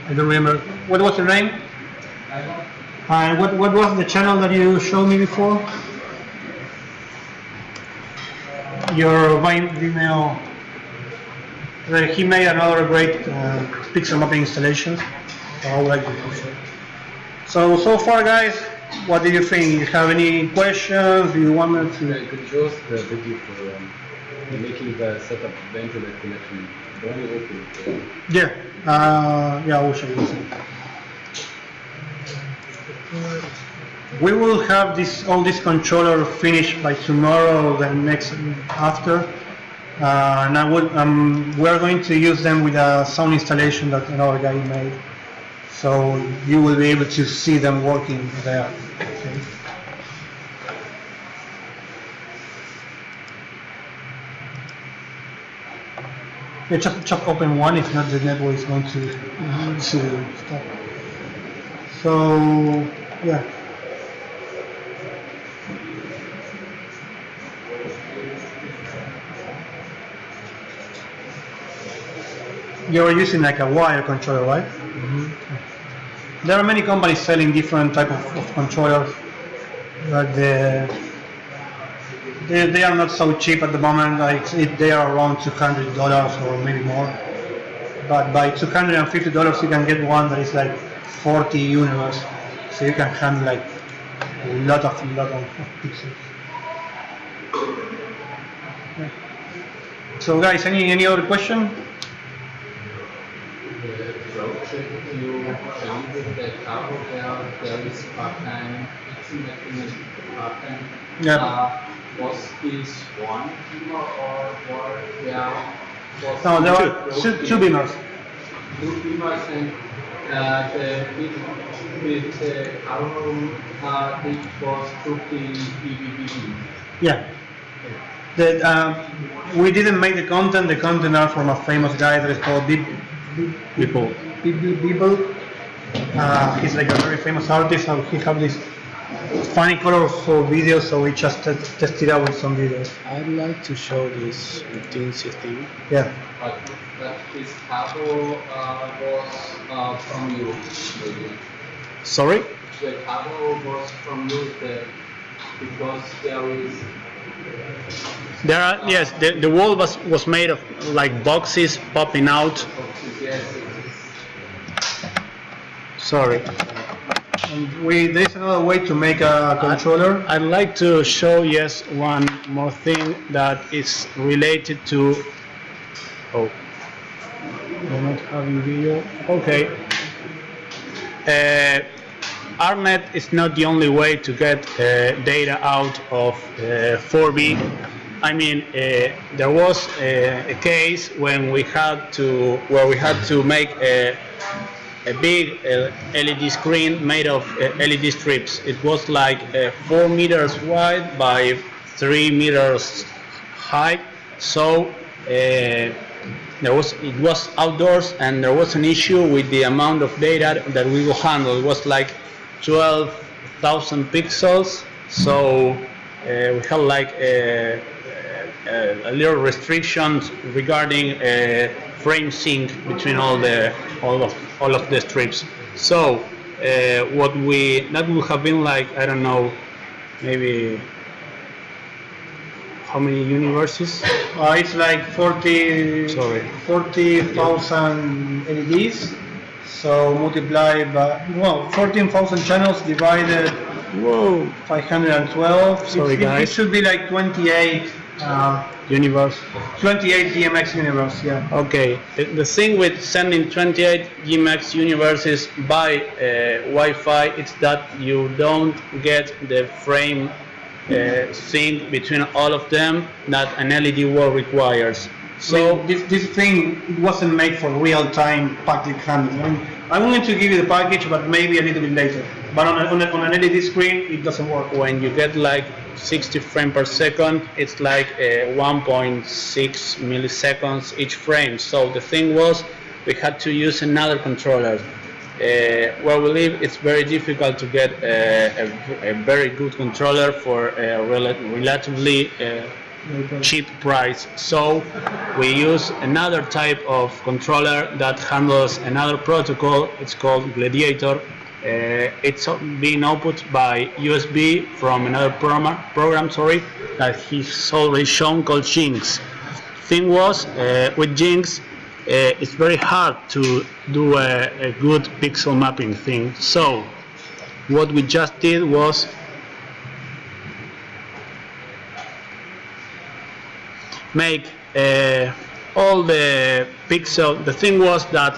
I don't remember. What was your name? And what was the channel that you showed me before? Your Vimeo. He made another great pixel mapping installation. So I would like to show. So far, guys, what do you think? You have any questions? Do you want me to? Could you show us the video for making the setup of the internet connection? When you open it? Yeah, I will show you. We will have all this controller finished by tomorrow, the next after. And we are going to use them with a sound installation that another guy made. So you will be able to see them working there. Okay. Yeah, just open one, if not the network is going to stop. So, yeah. You're using like a wire controller, right? Mm-hmm. There are many companies selling different type of controllers, but they are not so cheap at the moment. Like they are around $200 or maybe more. But by $250 you can get one that is like 40 universe, so you can handle like a lot of pixels. Yeah. So guys, any other question? You found the cover there is part-time, part-time. Yeah. Was this one beamer or there was No, there are two beamers. Two beamers, and with the album, it was 30 VVVV. Yeah. We didn't make the content. The content are from a famous guy that is called People. People. He's like a very famous artist, and he have this funny colorful videos. So we just tested out with some videos. I'd like to show this teensy thing. Yeah. But his cable was from you, maybe. Sorry? The cable was from you because there is. There are, yes, the wall was made of like boxes popping out. Yes. Sorry. And there's another way to make a controller. I'd like to show, yes, one more thing that is related to. Oh, we're not having video. Okay. ARNet is not the only way to get data out of 4B. I mean, there was a case when we had to make a big LED screen made of LED strips. It was like 4 meters wide by 3 meters high. So it was outdoors, and there was an issue with the amount of data that we will handle. It was like 12,000 pixels. So we had like a little restrictions regarding frame sync between all of the strips. So that would have been like, I don't know, maybe how many universes? It's like 40,000 LEDs. So multiply by 14,000 channels divided. Whoa! 512. Sorry, guys. It should be like 28. Universe. 28 DMX universe, yeah. Okay, the thing with sending 28 DMX universes by Wi-Fi is that you don't get the frame sync between all of them that an LED wall requires. So this thing, it wasn't made for real-time packet handling. I'm going to give you the package, but maybe a little bit later. But on an LED screen, it doesn't work. When you get like 60 frames per second, it's like 1.6 milliseconds each frame. So the thing was, we had to use another controller. Where we live, it's very difficult to get a very good controller for a relatively cheap price. So we use another type of controller that handles another protocol. It's called Gladiator. It's being output by USB from another program that he's already shown, called Jinx. Thing was, with Jinx, it's very hard to do a good pixel mapping thing. So what we just did was make all the pixel. The thing was that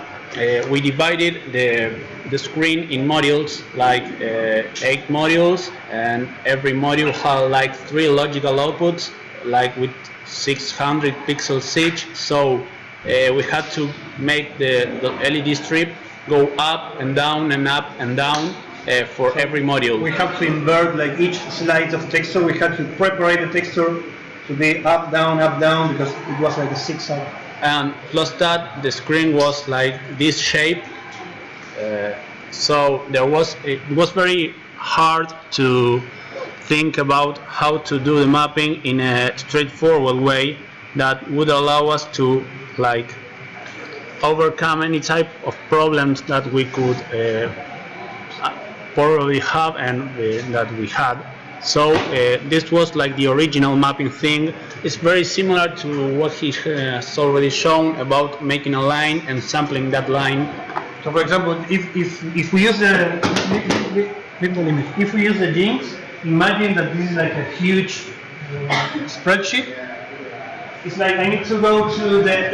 we divided the screen in modules, like 8 modules, and every module had like 3 logical outputs, like with 600 pixels each. So we had to make the LED strip go up and down and up and down for every module. We have to invert like each slide of texture. We had to prepare the texture to be up, down, because it was like a zigzag. And plus that, the screen was like this shape. So it was very hard to think about how to do the mapping in a straightforward way that would allow us to like overcome any type of problems that we could probably have and that we had. So this was like the original mapping thing. It's very similar to what he has already shown about making a line and sampling that line. So for example, if we use the Jinx, imagine that this is like a huge spreadsheet. It's like I need to go to the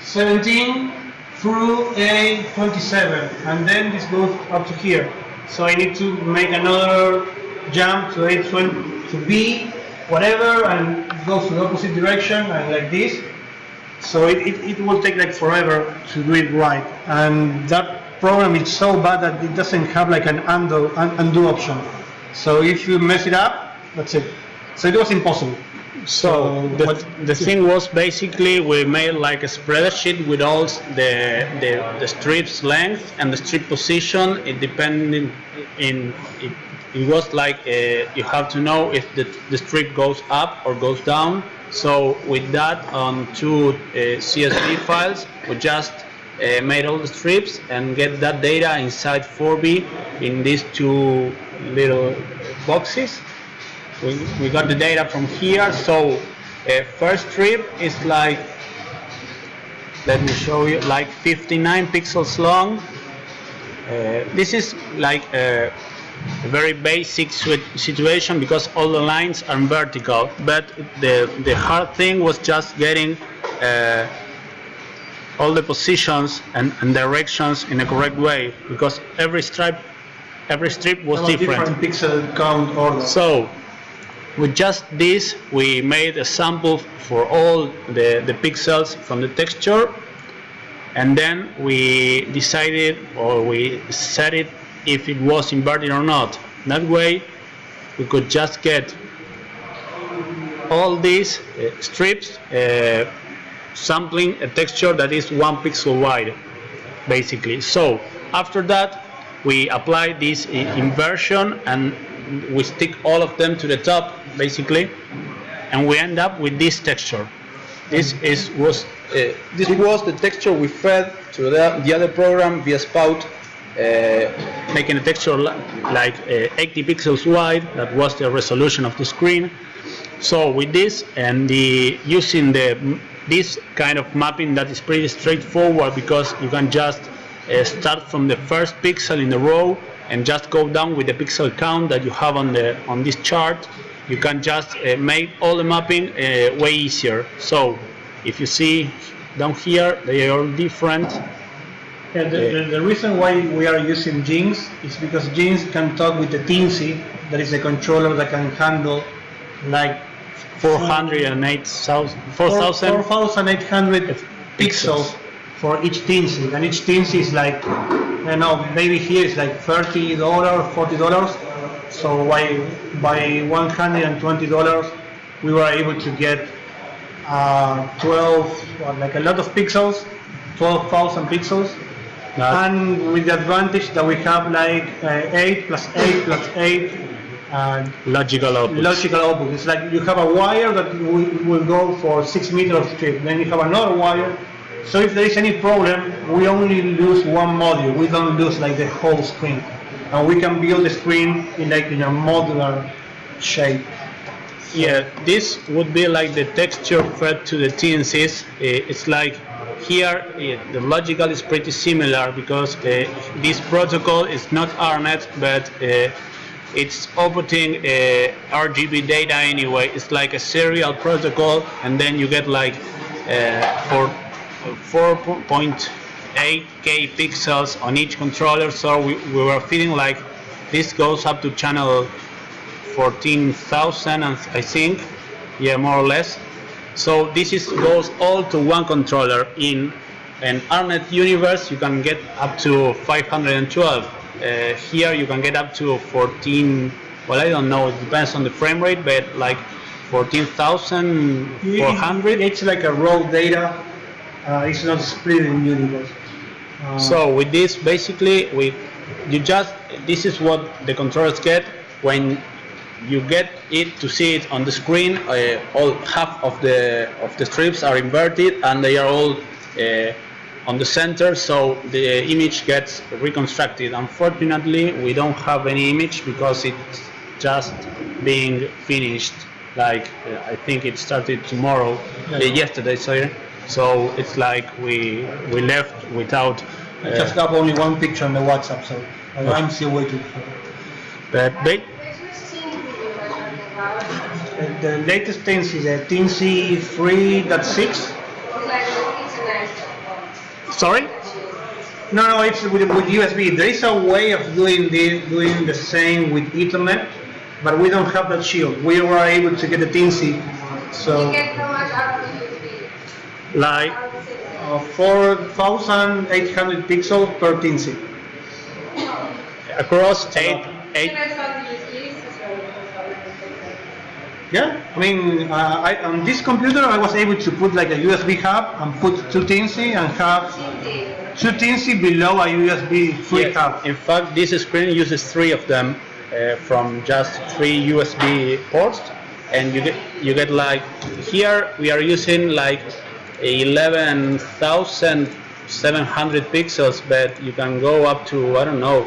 A17 through A27, and then this goes up to here. So I need to make another jump to A20 to B, whatever, and it goes to the opposite direction, and like this. So it will take like forever to do it right, and that program is so bad that it doesn't have like an undo option. So if you mess it up, that's it. So it was impossible. So the thing was basically we made like a spreadsheet with all the strips length and the strip position. It depended it was like you have to know if the strip goes up or goes down. So with that on two CSV files, we just made all the strips and get that data inside 4B in these two little boxes. We got the data from here. So first strip is like, let me show you, like 59 pixels long. This is like a very basic situation because all the lines are vertical, but the hard thing was just getting all the positions and directions in a correct way, because every strip was different pixel count order. So with just this, we made a sample for all the pixels from the texture, and then we decided, or we set it if it was inverted or not. That way we could just get all these strips sampling a texture that is 1 pixel wide, basically. So after that we apply this inversion and we stick all of them to the top, basically, and we end up with this texture. This was the texture we fed to the other program via Spout, making a texture like 80 pixels wide. That was the resolution of the screen. So with this and using this kind of mapping, that is pretty straightforward, because you can just start from the first pixel in the row and just go down with the pixel count that you have on this chart. You can just make all the mapping way easier. So if you see down here, they are all different. Yeah, the reason why we are using Jinx is because Jinx can talk with the Teensy, that is a controller that can handle like 4,800 pixels for each Teensy, and each Teensy is like, I know, maybe here is like $30, $40. So by $120 we were able to get 12, like a lot of pixels, 12,000 pixels. And with the advantage that we have like 8 plus 8 plus 8 logical output. It's like you have a wire that will go for 6 meters of strip, then you have another wire. So if there is any problem, we only lose one module. We don't lose like the whole screen, and we can build the screen in a modular shape. Yeah, this would be like the texture fed to the TNCs. It's like here the logical is pretty similar, because this protocol is not RNet, but it's outputting RGB data anyway. It's like a serial protocol, and then you get like for 4.8K pixels on each controller. So we were feeling like this goes up to channel 14,000, I think, yeah, more or less. So this goes all to one controller. In an RNet universe, you can get up to 512. Here you can get up to 14. Well, I don't know. It depends on the frame rate, but like 14,400. It's like a raw data. It's not split in universe. So with this, basically, this is what the controllers get when you get it to see it on the screen. All half of the strips are inverted, and they are all on the center, so the image gets reconstructed. Unfortunately, we don't have any image because it's just being finished. Like I think it started yesterday. Sorry. So it's like we left without. I just have only one picture on the WhatsApp, so I'm still waiting for it. But the latest things is a Teensy 3.6. Sorry? No, it's with USB. There is a way of doing the same with Ethernet, but we don't have that shield. We were able to get the Teensy, so You get how much out of the USB? like 4,800 pixels per Teensy. across eight. Can I start the USBs? Yeah, I mean, on this computer I was able to put like a USB hub and put two Teensy and have two Teensy below a USB 3 hub. In fact, this screen uses 3 of them from just 3 USB ports, and you get like here we are using like 11,700 pixels, but you can go up to, I don't know,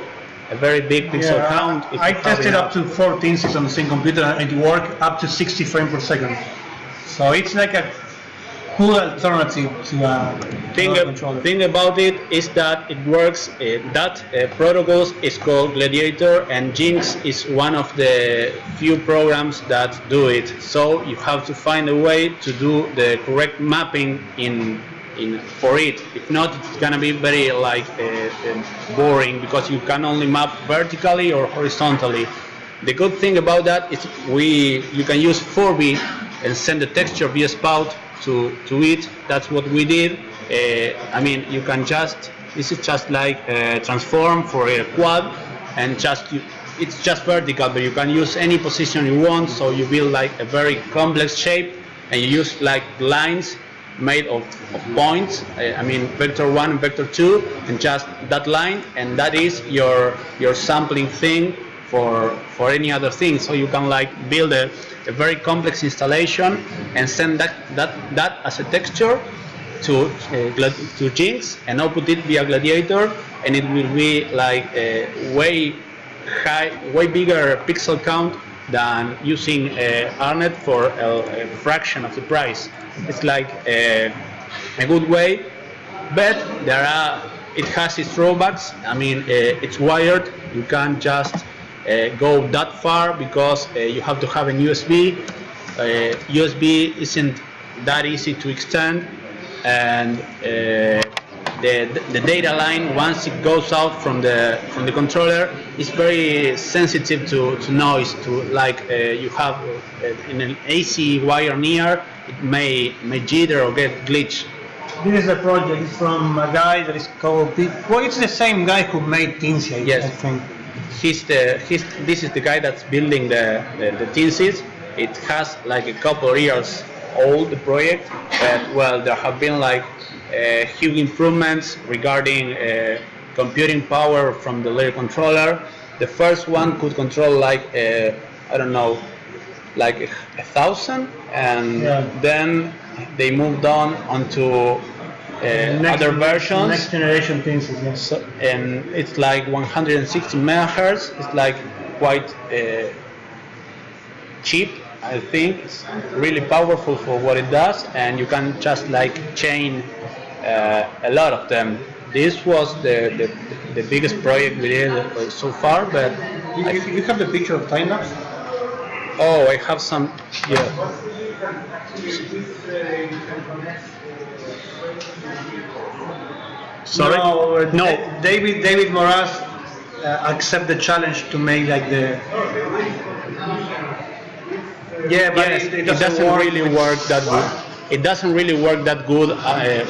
a very big pixel count. If I you have tested enough. up to 4 Teensys on the same computer and it worked up to 60 frames per second. So it's like a cool alternative to a controller. Thing about it is that it works, that protocols is called Gladiator, and Jinx is one of the few programs that do it. So you have to find a way to do the correct mapping for it. If not, it's gonna be very like boring, because you can only map vertically or horizontally. The good thing about that is you can use 4B and send the texture via spout to it. That's what we did. I mean, you can this is just like a transform for a quad, and it's just vertical, but you can use any position you want. So you build like a very complex shape, and you use like lines made of points. I mean, vector 1 and vector 2, and just that line, and that is your sampling thing for any other thing. So you can like build a very complex installation and send that as a texture to Jinx and output it via Gladiator, and it will be like a way bigger pixel count than using ARNet for a fraction of the price. It's like a good way, but it has its drawbacks. I mean, it's wired. You can't just go that far because you have to have a USB. USB isn't that easy to extend, and the data line, once it goes out from the controller, is very sensitive to noise. You have in an AC wire near, it may jitter or get glitch. This is a project from a guy that is called it's the same guy who made Teensy, Yes. I think. This is the guy that's building the Teensys. It has like a couple of years old, the project, but well, there have been like huge improvements regarding computing power from the layer controller. The first one could control like I don't know, like 1,000, and then they moved on onto other versions. Next generation Teensy, yes. So, and it's like 160 megahertz. It's like quite cheap. I think it's really powerful for what it does, and you can just like chain a lot of them. This was the biggest project we did so far, but you have the picture of time lapse? oh, I have some here. Sorry? No. David Moraz accept the challenge to make like the. Yeah, but Yes, it doesn't really work that good. It doesn't really work that good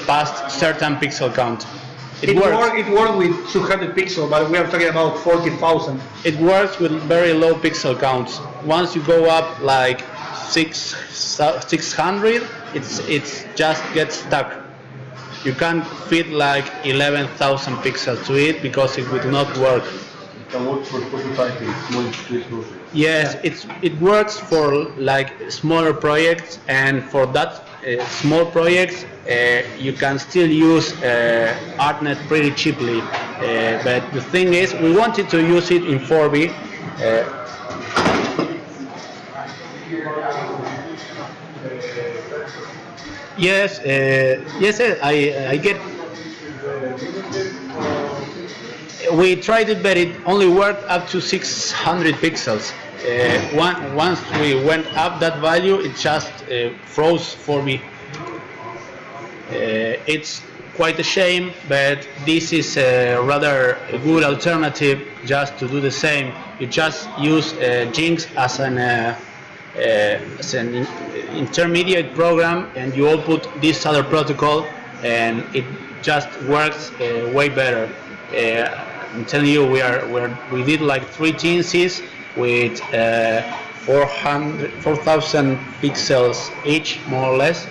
past certain pixel count. It works. It worked with 200 pixels, but we are talking about 40,000. It works with very low pixel counts. Once you go up like 600, it's just gets stuck. You can't fit like 11,000 pixels to it because it would not work. It can work for prototyping, small projects. Yes, it works for like smaller projects, and for that small projects you can still use ArtNet pretty cheaply. But the thing is, we wanted to use it in 4B. Yes, I get. We tried it, but it only worked up to 600 pixels. Once we went up that value, it just froze for me. It's quite a shame, but this is a rather good alternative just to do the same. You just use Jinx as an intermediate program, and you output this other protocol, and it just works way better. I'm telling you, we did like 3 teensys with 4,000 pixels each, more or less,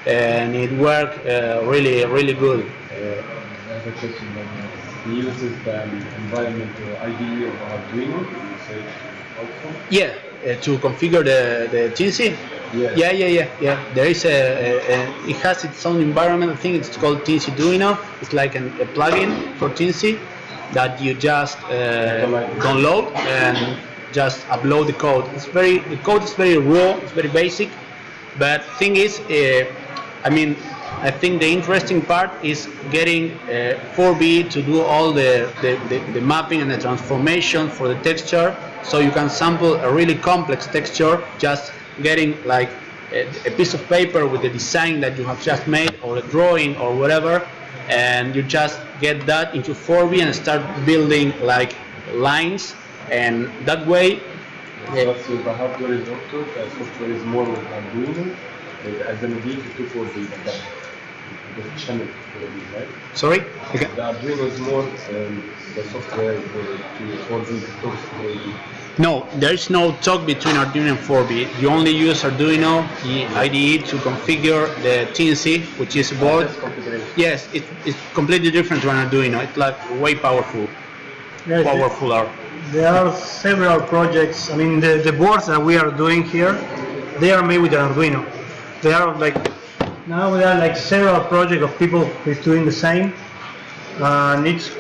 and it worked really good. I have a question. He uses the environment IDE of Arduino. You say also? Yeah, to configure the teensy. Yeah. Yeah. There is it has its own environment. I think it's called Teensy Duino. It's like a plugin for Teensy that you just download and just upload the code. The code is very raw. It's very basic. But thing is, I think the interesting part is getting 4B to do all the mapping and the transformation for the texture, so you can sample a really complex texture just getting like a piece of paper with the design that you have just made, or a drawing or whatever, and you just get that into 4B and start building like lines, and that way. So the hardware is Octo, the software is more with Arduino, as an addition to 4B. The channel 4B, right? Sorry? Okay. The Arduino is more the software to 4B to 4B. No, there is no talk between Arduino and 4B. You only use Arduino, the IDE, to configure the Teensy, which is a board. Yes, it's completely different to an Arduino. It's like way powerful. Yes, Powerfuler. there are several projects. I mean, the boards that we are doing here, they are made with Arduino. They are like, now there are like several projects of people who is doing the same, and it's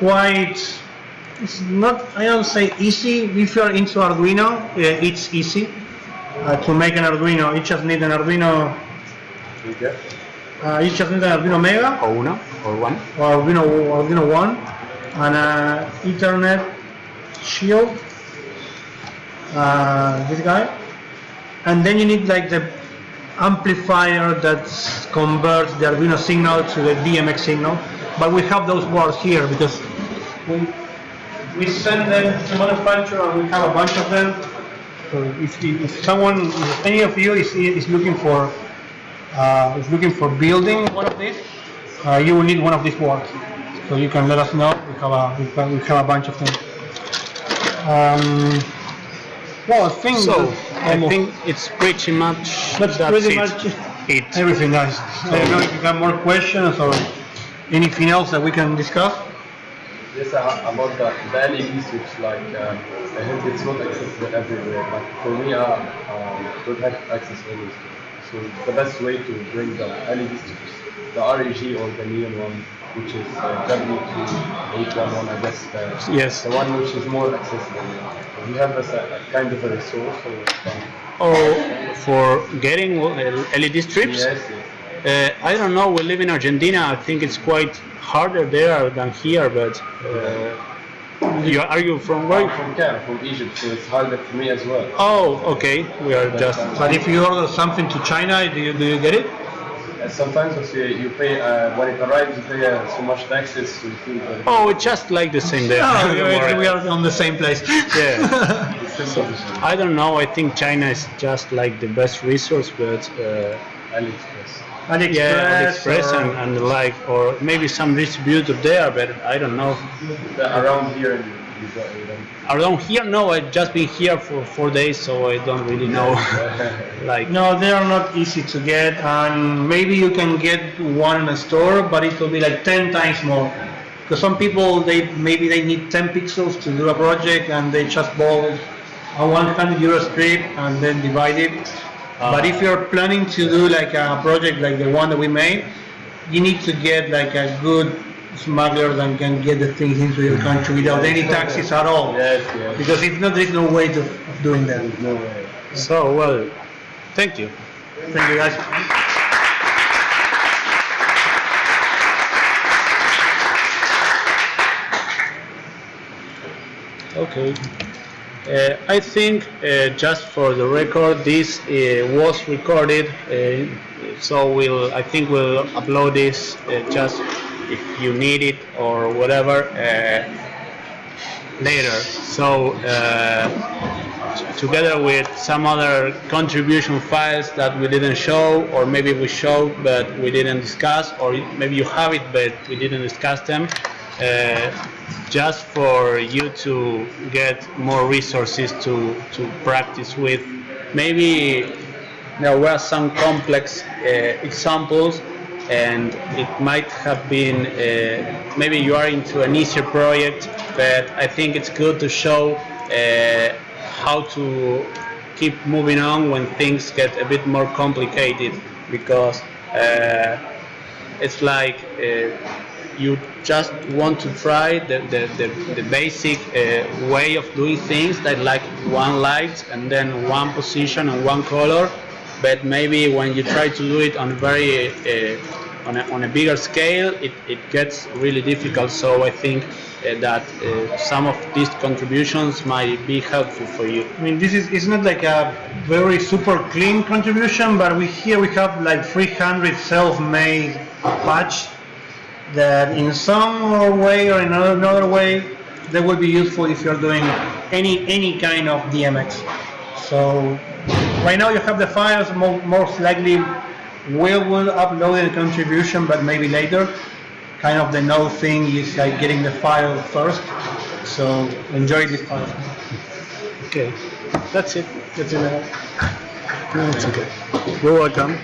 not, I don't say easy. If you are into Arduino, it's easy to make an Arduino. You just need an Arduino. Okay. You just need an Arduino Mega Or Uno, or one. or Arduino 1 and an Ethernet shield. This guy, and then you need like the amplifier that converts the Arduino signal to the DMX signal. But we have those boards here because we send them to manufacturer, and we have a bunch of them. So if any of you is looking for building one of these, you will need one of these boards. So you can let us know. We have a bunch of them. Well, I think it's pretty much that's pretty much it. everything, guys. I don't know if you have more questions or anything else that we can discuss. Yes, about the LED switch, like I think it's not accessible everywhere. Like for me, don't have access always. So the best way to bring the LED switch, the REG or the neon one, which is W2811, I guess. Yes. The one which is more accessible. You have a kind of a resource For getting LED strips? Yes. I don't know, we live in Argentina. I think it's quite harder there than here, but are you from where? From Egypt, so it's harder for me as well. Oh, okay. We are just. But if you order something to China, do you get it? Sometimes you pay, when it arrives, you pay so much taxes. So you feel that Oh, it's just like the same there. We are on the same place. Yeah. I don't know. I think China is just like the best resource, but AliExpress and the like, or maybe some distributor there, but I don't know. Around here, Around here, no. I've just been here for 4 days, so I don't really know. Like No, they are not easy to get, and maybe you can get one in a store, but it will be like 10 times more. Because some people, they need 10 pixels to do a project, and they just bought a 100 euro strip and then divide it. But if you're planning to do like a project like the one that we made, you need to get like a good smuggler that can get the things into your country without any taxes at all. Yes. Because if not, there's no way of doing that. No way. so. Well, thank you. Thank you, guys. Okay. I think just for the record, this was recorded, so I think we'll upload this just if you need it or whatever later. So together with some other contribution files that we didn't show, or maybe we showed but we didn't discuss, or maybe you have it but we didn't discuss them. just for you to get more resources to practice with. Maybe there were some complex examples, and it might have been maybe you are into an easier project, but I think it's good to show how to keep moving on when things get a bit more complicated, because it's like you just want to try the basic way of doing things, that like one light and then one position and one color, but maybe when you try to do it on very on a bigger scale, it gets really difficult. So I think that some of these contributions might be helpful for you. I mean, it's not like a very super clean contribution, but we have like 300 self-made patch that in some way or in another way that would be useful if you're doing any kind of DMX. So right now you have the files. Most likely we will upload the contribution, but maybe later. Kind of the node thing is like getting the file first. So enjoy this file. Okay, that's it. That's it. No, it's okay. You're welcome.